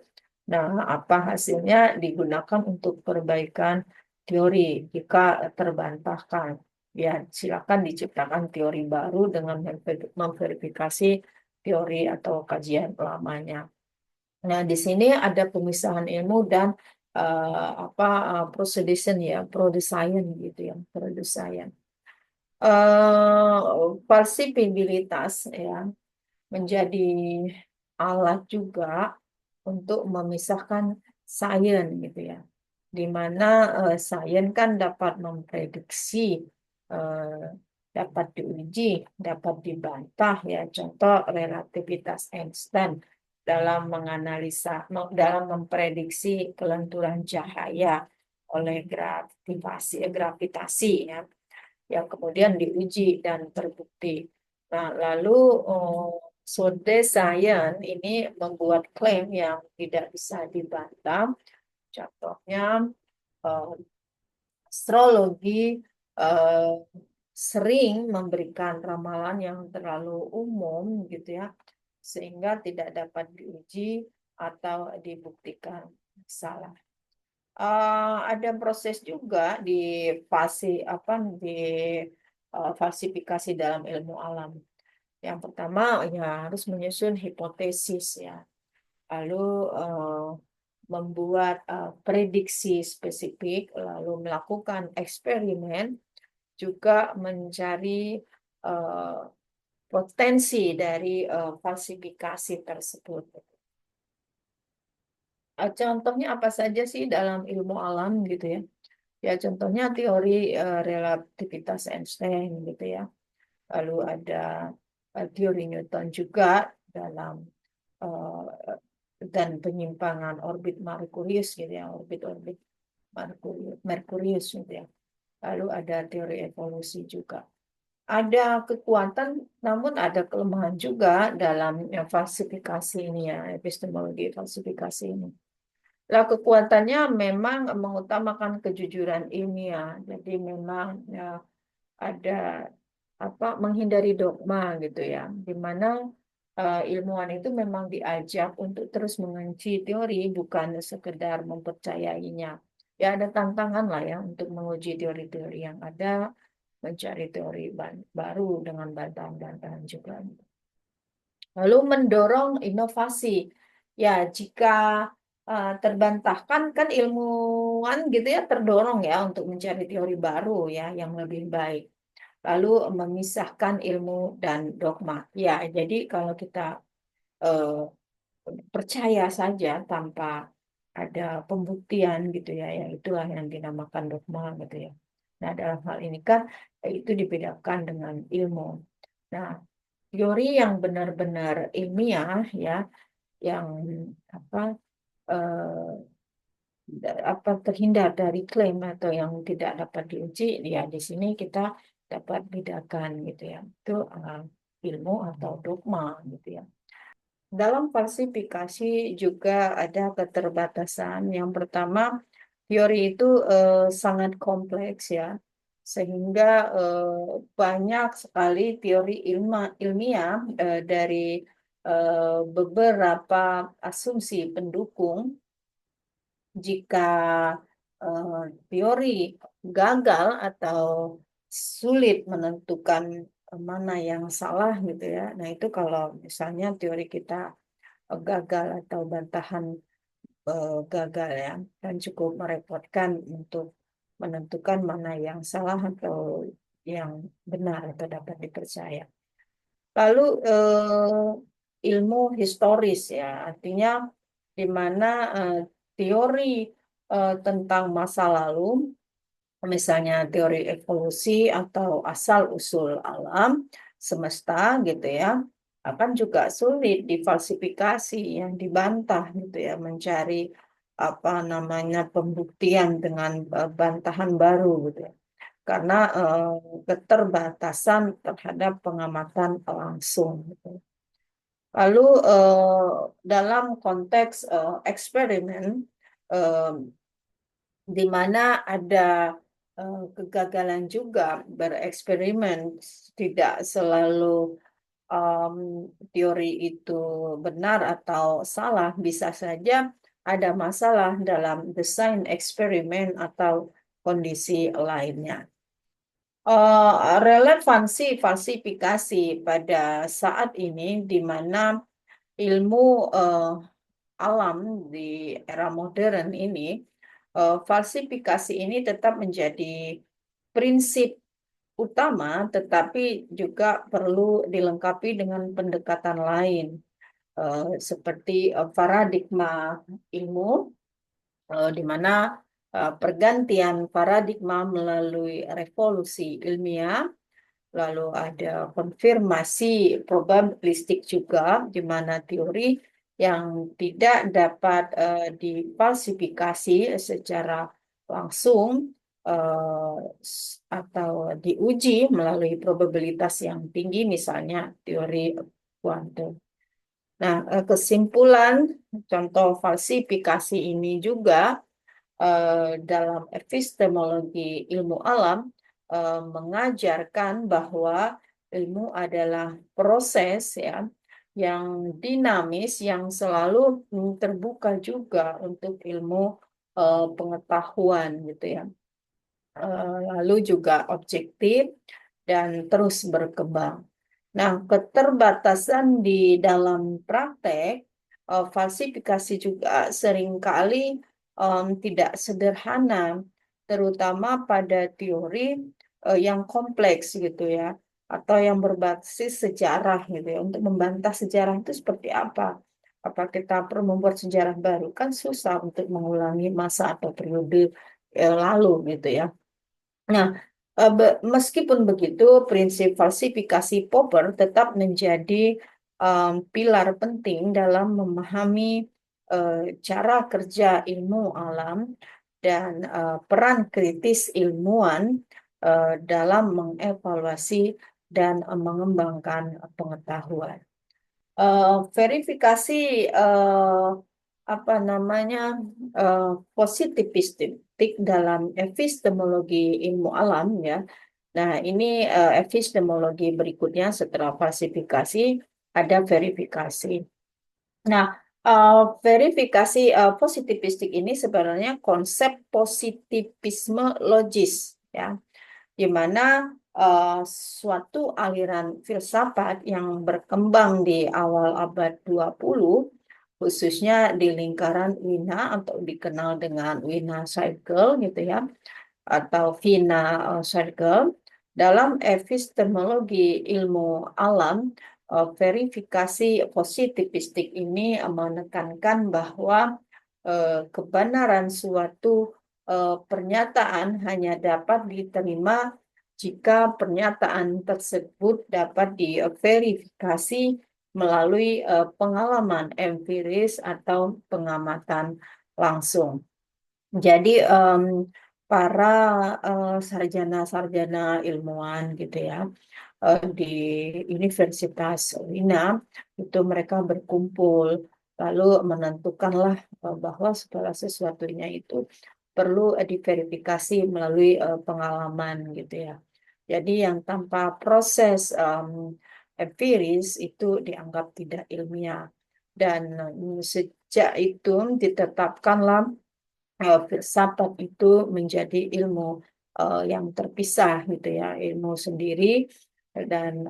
Nah, apa hasilnya digunakan untuk perbaikan teori jika terbantahkan. Ya, silakan diciptakan teori baru dengan memverifikasi teori atau kajian lamanya. Nah, di sini ada pemisahan ilmu dan pseudodesign ya, pseudosains gitu ya, pseudosains. Falsifikabilitas ya menjadi alat juga untuk memisahkan sains gitu ya, di mana sains kan dapat memprediksi, eh, dapat diuji, dapat dibantah ya. Contoh relativitas Einstein dalam dalam memprediksi kelenturan cahaya oleh gravitasi ya, yang kemudian diuji dan terbukti. Nah, lalu Sode Sayan ini membuat klaim yang tidak bisa dibantah. Contohnya eh, astrologi eh, sering memberikan ramalan yang terlalu umum gitu ya, sehingga tidak dapat diuji atau dibuktikan salah. Ada proses juga di fase apa di falsifikasi dalam ilmu alam. Yang pertama ya harus menyusun hipotesis ya, lalu eh, membuat prediksi spesifik, lalu melakukan eksperimen, juga mencari eh, potensi dari falsifikasi tersebut. Contohnya apa saja sih dalam ilmu alam gitu ya? Ya contohnya teori relativitas Einstein gitu ya. Lalu ada teori Newton juga dalam eh, dan penyimpangan orbit Merkurius gitu ya, orbit-orbit Merkurius gitu ya. Lalu ada teori evolusi juga. Ada kekuatan, namun ada kelemahan juga dalam falsifikasi ini ya, epistemologi falsifikasi ini. Lah kekuatannya memang mengutamakan kejujuran ilmiah. Jadi memang ya, ada menghindari dogma gitu ya, di mana ilmuwan itu memang diajak untuk terus mengunci teori, bukan sekedar mempercayainya. Ya ada tantangan lah ya untuk menguji teori-teori yang ada, mencari teori baru dengan bantahan-bantahan juga. Lalu mendorong inovasi. Ya, jika terbantahkan kan ilmuwan gitu ya terdorong ya untuk mencari teori baru ya yang lebih baik. Lalu memisahkan ilmu dan dogma. Ya, jadi kalau kita eh, percaya saja tanpa ada pembuktian gitu ya, ya itulah yang dinamakan dogma gitu ya. Nah, dalam hal ini kan itu dibedakan dengan ilmu. Nah, teori yang benar-benar ilmiah ya, yang apa terhindar dari klaim atau yang tidak dapat diuji, ya di sini kita dapat bedakan gitu ya. Itu ilmu atau dogma gitu ya. Dalam falsifikasi juga ada keterbatasan. Yang pertama, teori itu sangat kompleks ya, sehingga banyak sekali teori ilmiah dari beberapa asumsi pendukung. Jika eh, teori gagal atau sulit menentukan mana yang salah gitu ya. Nah, itu kalau misalnya teori kita gagal atau bantahan gagal ya, dan cukup merepotkan untuk menentukan mana yang salah atau yang benar atau dapat dipercaya. Lalu ilmu historis ya, artinya di mana teori tentang masa lalu, misalnya teori evolusi atau asal-usul alam semesta gitu ya, akan juga sulit difalsifikasi, yang dibantah gitu ya, mencari apa namanya pembuktian dengan bantahan baru gitu ya. Karena keterbatasan terhadap pengamatan langsung gitu. Lalu dalam konteks eksperimen, eh, di mana ada kegagalan juga bereksperimen, tidak selalu um, teori itu benar atau salah, bisa saja ada masalah dalam desain eksperimen atau kondisi lainnya. Relevansi falsifikasi pada saat ini, di mana ilmu eh, alam di era modern ini, falsifikasi ini tetap menjadi prinsip utama, tetapi juga perlu dilengkapi dengan pendekatan lain, seperti paradigma ilmu, di mana pergantian paradigma melalui revolusi ilmiah, lalu ada konfirmasi probabilistik juga, di mana teori yang tidak dapat difalsifikasi secara langsung eh, atau diuji melalui probabilitas yang tinggi, misalnya teori kuantum. Nah, kesimpulan contoh falsifikasi ini juga dalam epistemologi ilmu alam mengajarkan bahwa ilmu adalah proses ya yang dinamis, yang selalu terbuka juga untuk ilmu pengetahuan gitu ya. Lalu juga objektif dan terus berkembang. Nah, keterbatasan di dalam praktek, falsifikasi juga seringkali tidak sederhana, terutama pada teori yang kompleks gitu ya, atau yang berbasis sejarah gitu ya. Untuk membantah sejarah itu seperti apa? Apa kita perlu membuat sejarah baru? Kan susah untuk mengulangi masa atau periode lalu gitu ya. Nah, meskipun begitu, prinsip falsifikasi Popper tetap menjadi pilar penting dalam memahami cara kerja ilmu alam dan peran kritis ilmuwan dalam mengevaluasi dan mengembangkan pengetahuan. Verifikasi eh, apa namanya eh, positivistik dalam epistemologi ilmu alam ya. Nah, ini epistemologi berikutnya setelah falsifikasi ada verifikasi. Nah, verifikasi positivistik ini sebenarnya konsep positivisme logis ya, di mana suatu aliran filsafat yang berkembang di awal abad 20, khususnya di lingkaran Wina atau dikenal dengan Wina Circle gitu ya, atau Vina Circle. Dalam epistemologi ilmu alam, verifikasi positivistik ini menekankan bahwa kebenaran suatu pernyataan hanya dapat diterima jika pernyataan tersebut dapat diverifikasi melalui pengalaman empiris atau pengamatan langsung. Jadi para sarjana-sarjana ilmuwan gitu ya di Universitas Wina itu mereka berkumpul, lalu menentukanlah bahwa segala sesuatunya itu perlu diverifikasi melalui pengalaman gitu ya. Jadi yang tanpa proses empiris itu dianggap tidak ilmiah, dan sejak itu ditetapkanlah filsafat itu menjadi ilmu yang terpisah gitu ya, ilmu sendiri, dan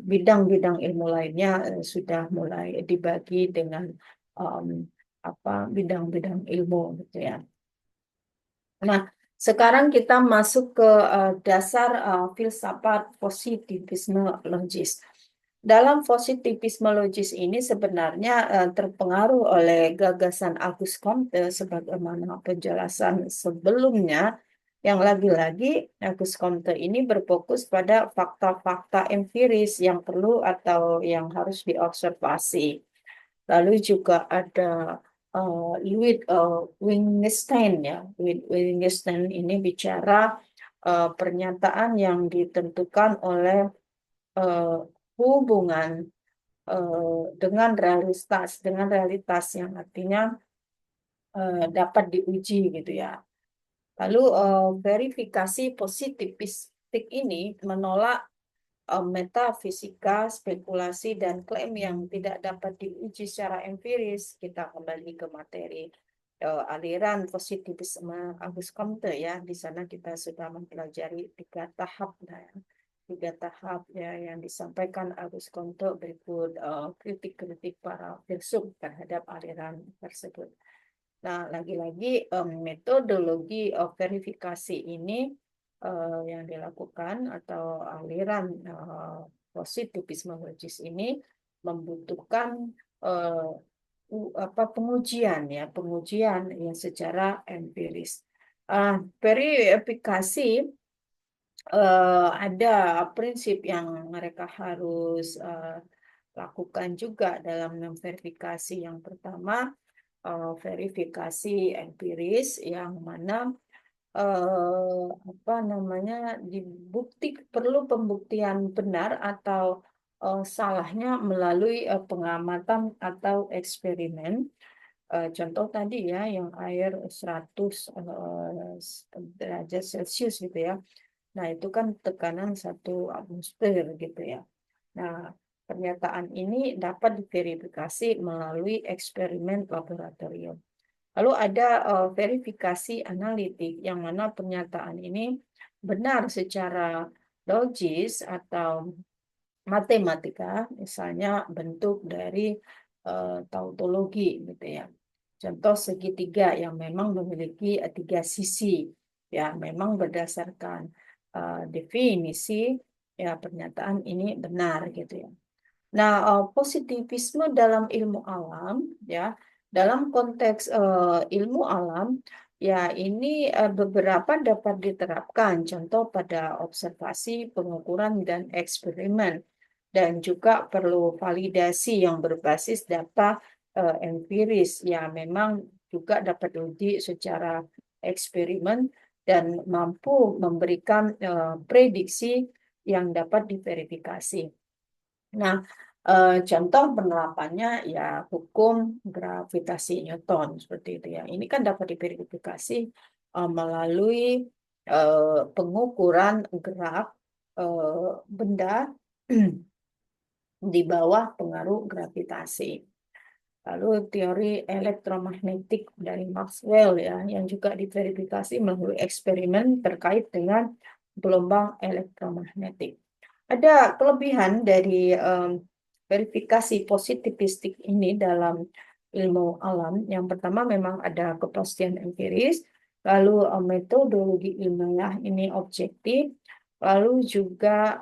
bidang-bidang ilmu lainnya sudah mulai dibagi dengan um, apa bidang-bidang ilmu gitu ya. Nah, sekarang kita masuk ke dasar filsafat positivisme logis. dalam positivismologis ini sebenarnya terpengaruh oleh gagasan Auguste Comte sebagaimana penjelasan sebelumnya, yang lagi-lagi Auguste Comte ini berfokus pada fakta-fakta empiris yang perlu atau yang harus diobservasi. Lalu juga ada Louis Wittgenstein ya. Wittgenstein ini bicara pernyataan yang ditentukan oleh eh, hubungan dengan realitas yang artinya dapat diuji gitu ya. Lalu verifikasi positivistik ini menolak metafisika, spekulasi, dan klaim yang tidak dapat diuji secara empiris. Kita kembali ke materi aliran positivisme Auguste Comte ya. Di sana kita sudah mempelajari tiga tahap ya yang disampaikan Auguste Comte berikut kritik-kritik para filsuf terhadap aliran tersebut. Nah, lagi-lagi metodologi verifikasi ini yang dilakukan atau aliran positivismologis ini membutuhkan eh, pengujian yang secara empiris. Verifikasi ada prinsip yang mereka harus lakukan juga dalam memverifikasi. Yang pertama, verifikasi empiris yang mana apa namanya perlu pembuktian benar atau salahnya melalui pengamatan atau eksperimen. Contoh tadi ya yang air 100 derajat Celcius gitu ya. Nah, itu kan tekanan 1 atmosfer gitu ya. Nah, pernyataan ini dapat diverifikasi melalui eksperimen laboratorium. Lalu ada verifikasi analitik yang mana pernyataan ini benar secara logis atau matematika, misalnya bentuk dari tautologi gitu ya. Contoh segitiga yang memang memiliki tiga sisi, ya memang berdasarkan definisi ya pernyataan ini benar gitu ya. Nah, positivisme dalam ilmu alam, ya, dalam konteks ilmu alam, ya ini beberapa dapat diterapkan, contoh pada observasi, pengukuran, dan eksperimen, dan juga perlu validasi yang berbasis data empiris, ya memang juga dapat diuji secara eksperimen dan mampu memberikan prediksi yang dapat diverifikasi. Nah, contoh penerapannya ya hukum gravitasi Newton seperti itu ya. Ini kan dapat diverifikasi melalui pengukuran gerak benda di bawah pengaruh gravitasi. Lalu teori elektromagnetik dari Maxwell ya, yang juga diverifikasi melalui eksperimen terkait dengan gelombang elektromagnetik. Ada kelebihan dari verifikasi positivistik ini dalam ilmu alam. Yang pertama memang ada kepastian empiris, lalu metodologi ilmiah ini objektif, lalu juga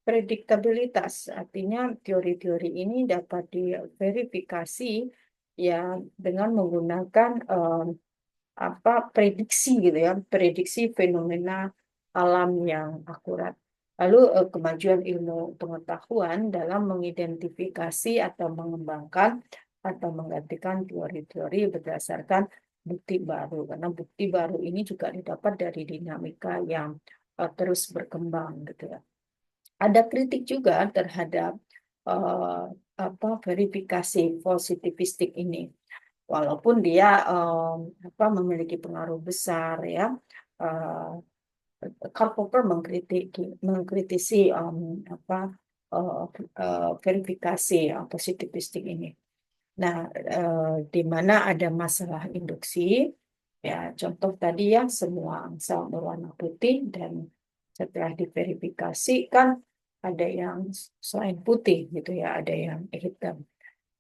prediktabilitas, artinya teori-teori ini dapat diverifikasi ya dengan menggunakan prediksi gitu ya, prediksi fenomena alam yang akurat. Lalu kemajuan ilmu pengetahuan dalam mengidentifikasi atau mengembangkan atau menggantikan teori-teori berdasarkan bukti baru. Karena bukti baru ini juga didapat dari dinamika yang terus berkembang gitu ya. Ada kritik juga terhadap verifikasi positivistik ini. Walaupun dia memiliki pengaruh besar ya. Karl Popper mengkritisi verifikasi positivistik ini. Nah, di mana ada masalah induksi, ya contoh tadi ya semua angsa berwarna putih dan setelah diverifikasi kan ada yang selain putih gitu ya, ada yang hitam.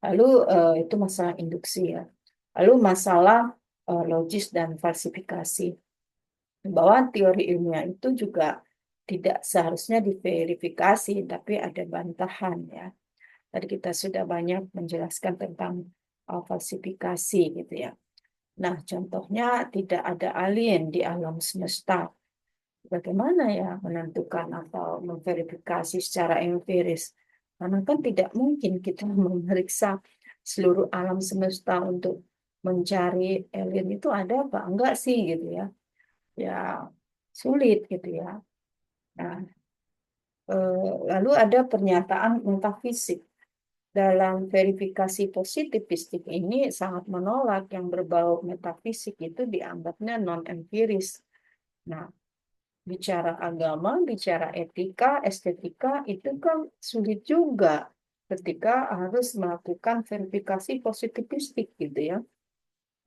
Lalu itu masalah induksi ya. Lalu masalah logis dan falsifikasi. Bahwa teori ilmiah itu juga tidak seharusnya diverifikasi, tapi ada bantahan ya. Tadi kita sudah banyak menjelaskan tentang falsifikasi gitu ya. Nah, contohnya tidak ada alien di alam semesta. Bagaimana ya menentukan atau memverifikasi secara empiris? Karena kan tidak mungkin kita memeriksa seluruh alam semesta untuk mencari alien itu ada apa enggak sih gitu ya. Ya sulit gitu ya. Nah, lalu ada pernyataan metafisik. Dalam verifikasi positivistik ini sangat menolak yang berbau metafisik itu dianggapnya non-empiris. Nah, bicara agama, bicara etika, estetika itu kan sulit juga ketika harus melakukan verifikasi positivistik gitu ya.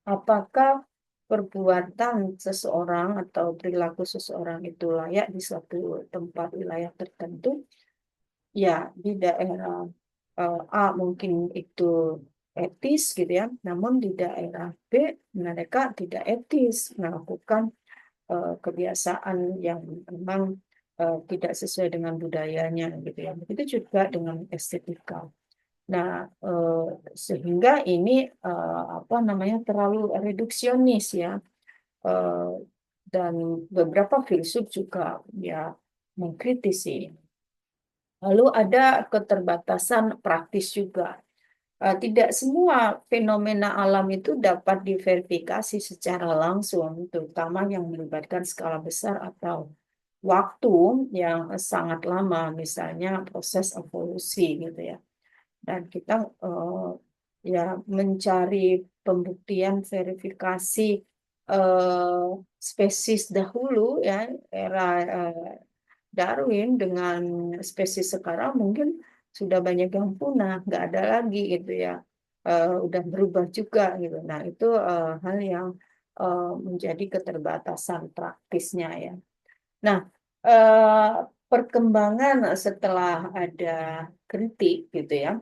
Apakah perbuatan seseorang atau perilaku seseorang itu layak di suatu tempat wilayah tertentu? Ya, di daerah A mungkin itu etis gitu ya, namun di daerah B mereka tidak etis melakukan kebiasaan yang memang tidak sesuai dengan budayanya gitu ya. Begitu juga dengan estetika. Nah, sehingga ini apa namanya terlalu reduksionis ya. Eh, dan beberapa filsuf juga ya mengkritisi. Lalu ada keterbatasan praktis juga. Tidak semua fenomena alam itu dapat diverifikasi secara langsung, terutama yang melibatkan skala besar atau waktu yang sangat lama, misalnya proses evolusi gitu ya. Dan kita ya mencari pembuktian verifikasi eh, spesies dahulu ya era Darwin dengan spesies sekarang mungkin sudah banyak yang punah, nggak ada lagi gitu ya. Udah berubah juga gitu. Nah, itu hal yang menjadi keterbatasan praktisnya ya. Nah, eh, perkembangan setelah ada kritik gitu ya,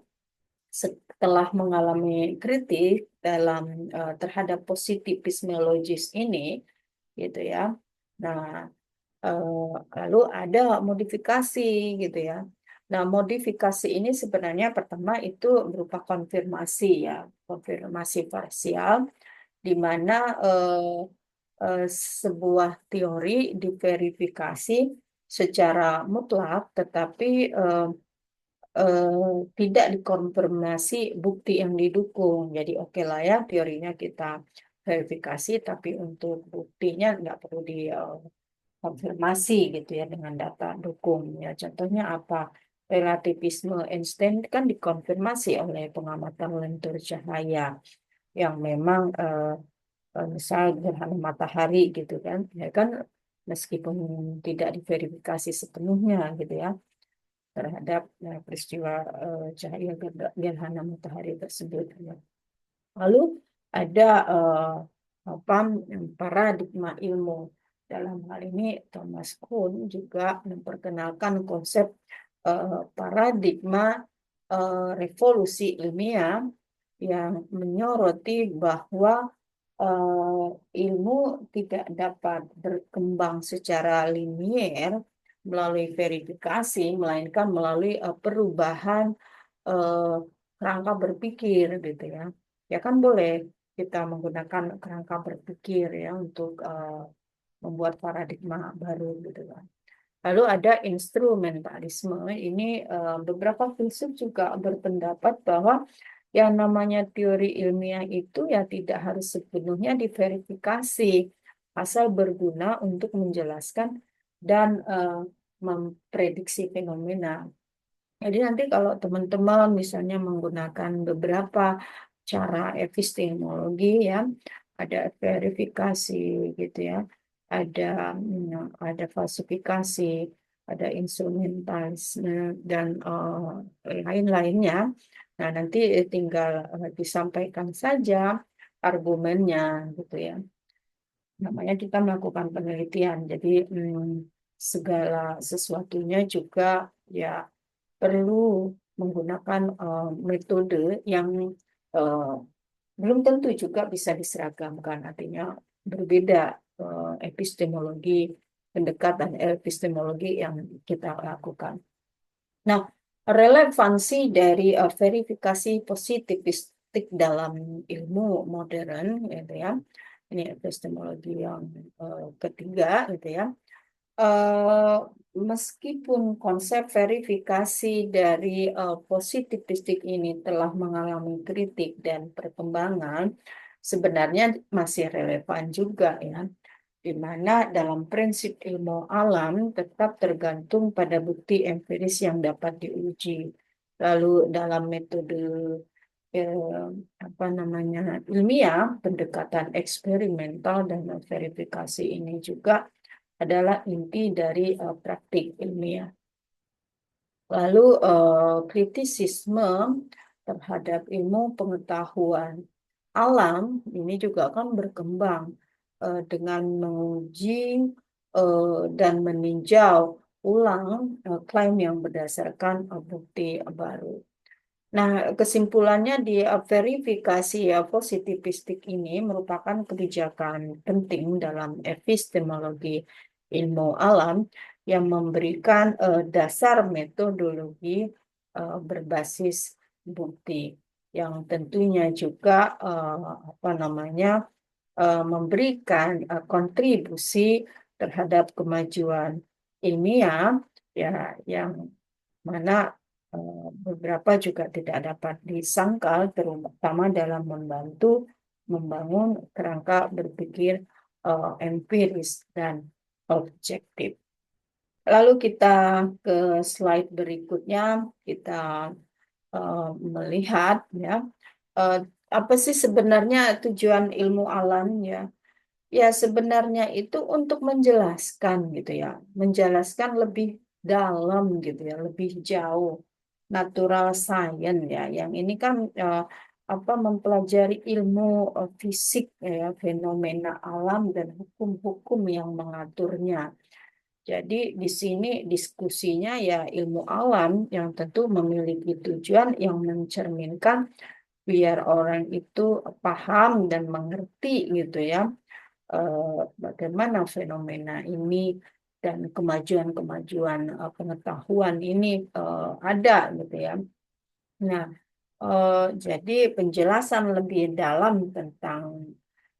setelah mengalami kritik dalam terhadap positivismologis ini gitu ya. Nah, lalu ada modifikasi gitu ya. Nah, modifikasi ini sebenarnya pertama itu berupa konfirmasi ya, konfirmasi parsial, di mana eh, sebuah teori diverifikasi secara mutlak, tetapi tidak dikonfirmasi bukti yang didukung. Jadi oke lah ya teorinya kita verifikasi, tapi untuk buktinya nggak perlu di konfirmasi gitu ya dengan data dukung ya. Contohnya apa? Relativisme Einstein kan dikonfirmasi oleh pengamatan lentur cahaya yang memang misal gerhana matahari gitu kan, ya kan meskipun tidak diverifikasi sepenuhnya gitu ya terhadap peristiwa cahaya gerhana matahari tersebut. Ya. Lalu ada apa paradigma ilmu. Dalam hal ini Thomas Kuhn juga memperkenalkan konsep paradigma revolusi ilmiah yang menyoroti bahwa ilmu tidak dapat berkembang secara linier melalui verifikasi, melainkan melalui perubahan eh, kerangka berpikir gitu ya. Ya kan boleh kita menggunakan kerangka berpikir ya untuk membuat paradigma baru gitu kan. Lalu ada instrumentalisme. Ini beberapa filsuf juga berpendapat bahwa yang namanya teori ilmiah itu ya tidak harus sepenuhnya diverifikasi, asal berguna untuk menjelaskan dan memprediksi fenomena. Jadi nanti kalau teman-teman misalnya menggunakan beberapa cara epistemologi ya, ada verifikasi gitu ya, ada ada falsifikasi, ada instrumentalisme dan lain-lainnya. Nah, nanti tinggal disampaikan saja argumennya gitu ya. Namanya kita melakukan penelitian. Jadi segala sesuatunya juga ya perlu menggunakan metode yang eh, belum tentu juga bisa diseragamkan, artinya berbeda epistemologi pendekatan epistemologi yang kita lakukan. Nah, relevansi dari verifikasi positivistik dalam ilmu modern, gitu ya. Ini epistemologi yang ketiga, gitu ya. Eh, Meskipun konsep verifikasi dari positivistik ini telah mengalami kritik dan perkembangan, sebenarnya masih relevan juga ya, di mana dalam prinsip ilmu alam tetap tergantung pada bukti empiris yang dapat diuji. Lalu dalam metode eh, apa namanya ilmiah, pendekatan eksperimental dan verifikasi ini juga adalah inti dari praktik ilmiah. Lalu kritisisme terhadap ilmu pengetahuan alam ini juga akan berkembang dengan menguji dan meninjau ulang klaim yang berdasarkan bukti baru. Nah, kesimpulannya di verifikasi positivistik ini merupakan kebijakan penting dalam epistemologi ilmu alam yang memberikan dasar metodologi berbasis bukti yang tentunya juga apa namanya memberikan kontribusi terhadap kemajuan ilmiah ya yang mana beberapa juga tidak dapat disangkal, terutama dalam membantu membangun kerangka berpikir empiris dan objektif. Lalu kita ke slide berikutnya, kita melihat ya eh, apa sih sebenarnya tujuan ilmu alam ya? Ya sebenarnya itu untuk menjelaskan gitu ya, menjelaskan lebih dalam gitu ya, lebih jauh natural science ya. Yang ini kan apa mempelajari ilmu fisik ya, fenomena alam dan hukum-hukum yang mengaturnya. Jadi di sini diskusinya ya ilmu alam yang tentu memiliki tujuan yang mencerminkan biar orang itu paham dan mengerti gitu ya bagaimana fenomena ini dan kemajuan-kemajuan pengetahuan ini ada gitu ya. Nah, jadi penjelasan lebih dalam tentang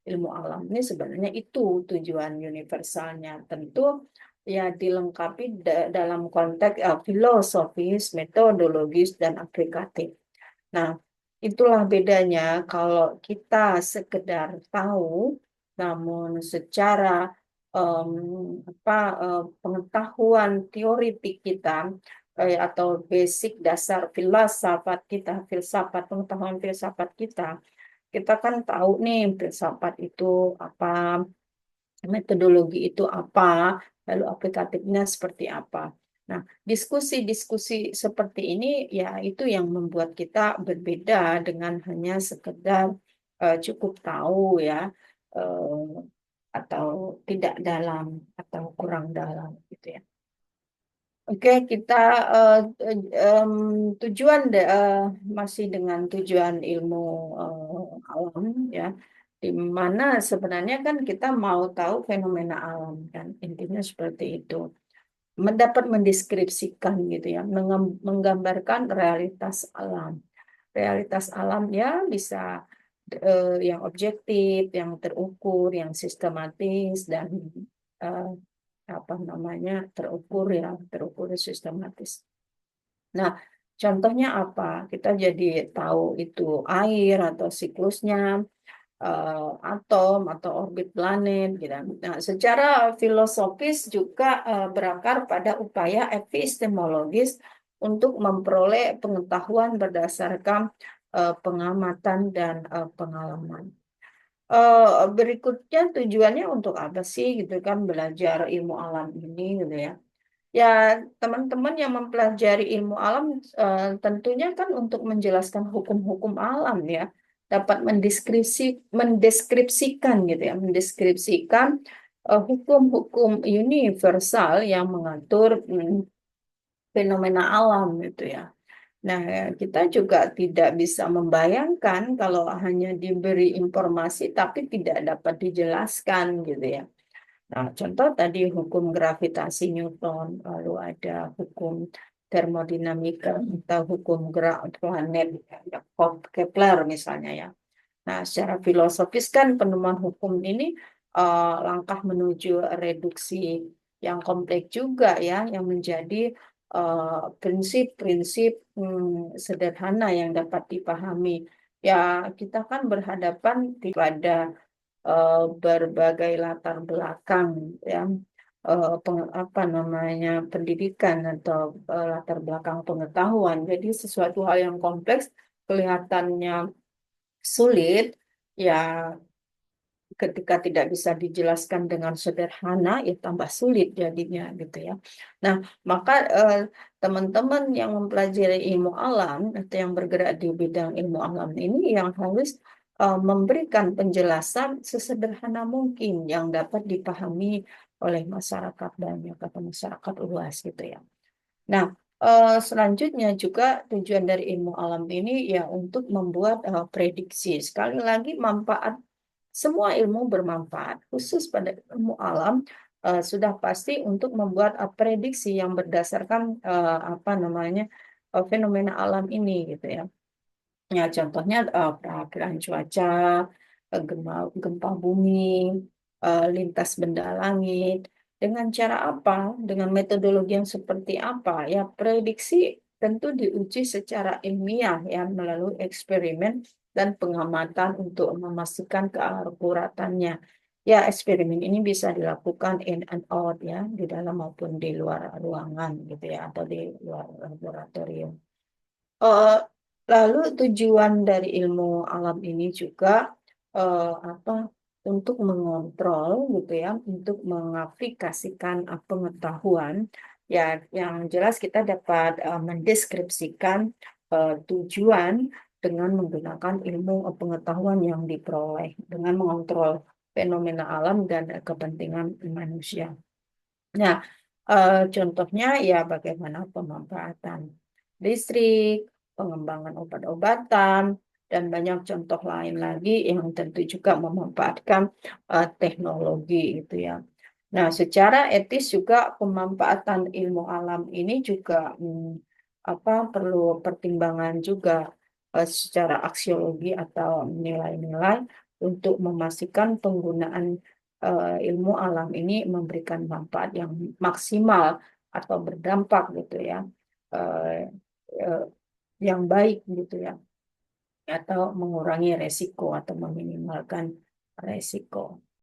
ilmu alam ini sebenarnya itu tujuan universalnya. Tentu ya dilengkapi dalam konteks filosofis, metodologis, dan aplikatif. Nah, itulah bedanya kalau kita sekedar tahu, namun secara em, apa pengetahuan teoritik kita atau basic dasar filsafat kita, filsafat pengetahuan filsafat kita kan tahu nih filsafat itu apa, metodologi itu apa, lalu aplikatifnya seperti apa. Nah, diskusi-diskusi seperti ini ya itu yang membuat kita berbeda dengan hanya sekedar cukup tahu ya eh, atau tidak dalam atau kurang dalam gitu ya. Oke, kita eh, em, tujuan masih dengan tujuan ilmu alam ya, di mana sebenarnya kan kita mau tahu fenomena alam kan, intinya seperti itu. Mendapat mendeskripsikan gitu ya, menggambarkan realitas alam. Realitas alam ya bisa yang objektif, yang terukur, yang sistematis dan eh, apa namanya terukur sistematis. Nah, contohnya apa? Kita jadi tahu itu air atau siklusnya, atom atau orbit planet, gitu. Nah, secara filosofis juga berakar pada upaya epistemologis untuk memperoleh pengetahuan berdasarkan pengamatan dan pengalaman. Berikutnya tujuannya untuk apa sih gitu kan belajar ilmu alam ini gitu ya. Ya, teman-teman yang mempelajari ilmu alam tentunya kan untuk menjelaskan hukum-hukum alam ya, dapat mendeskripsikan gitu ya, mendeskripsikan hukum-hukum universal yang mengatur fenomena alam gitu ya. Nah, kita juga tidak bisa membayangkan kalau hanya diberi informasi tapi tidak dapat dijelaskan gitu ya. Nah, contoh tadi hukum gravitasi Newton, lalu ada hukum termodinamika atau hukum gerak planet ya, Kepler misalnya ya. Nah, secara filosofis kan penemuan hukum ini langkah menuju reduksi yang kompleks juga ya, yang menjadi prinsip-prinsip sederhana yang dapat dipahami. Ya, kita kan berhadapan pada berbagai latar belakang ya, apa namanya pendidikan atau latar belakang pengetahuan. Jadi sesuatu hal yang kompleks kelihatannya sulit, ya ketika tidak bisa dijelaskan dengan sederhana, ya tambah sulit jadinya gitu ya. Nah, maka teman-teman yang mempelajari ilmu alam atau yang bergerak di bidang ilmu alam ini yang harus memberikan penjelasan sesederhana mungkin yang dapat dipahami oleh masyarakat banyak atau masyarakat luas gitu ya. Nah, selanjutnya juga tujuan dari ilmu alam ini ya untuk membuat prediksi. Sekali lagi manfaat semua ilmu bermanfaat, khusus pada ilmu alam sudah pasti untuk membuat prediksi yang berdasarkan apa namanya fenomena alam ini gitu ya. Ya, contohnya perakiraan cuaca, gempa bumi, lintas benda langit. Dengan cara apa? Dengan metodologi yang seperti apa? Ya, prediksi tentu diuji secara ilmiah ya melalui eksperimen dan pengamatan untuk memastikan keakuratannya. Ya, eksperimen ini bisa dilakukan in and out ya, di dalam maupun di luar ruangan gitu ya, atau di luar laboratorium. Eh, Lalu tujuan dari ilmu alam ini juga apa untuk mengontrol gitu ya, untuk mengaplikasikan pengetahuan ya yang jelas kita dapat mendeskripsikan tujuan dengan menggunakan ilmu pengetahuan yang diperoleh dengan mengontrol fenomena alam dan kepentingan manusia. Nah, contohnya ya bagaimana pemanfaatan listrik, pengembangan obat-obatan, dan banyak contoh lain lagi yang tentu juga memanfaatkan teknologi itu ya. Nah, secara etis juga pemanfaatan ilmu alam ini juga apa perlu pertimbangan juga secara aksiologi atau nilai-nilai untuk memastikan penggunaan ilmu alam ini memberikan manfaat yang maksimal atau berdampak gitu ya, eh, eh, yang baik gitu ya, atau mengurangi resiko atau meminimalkan resiko.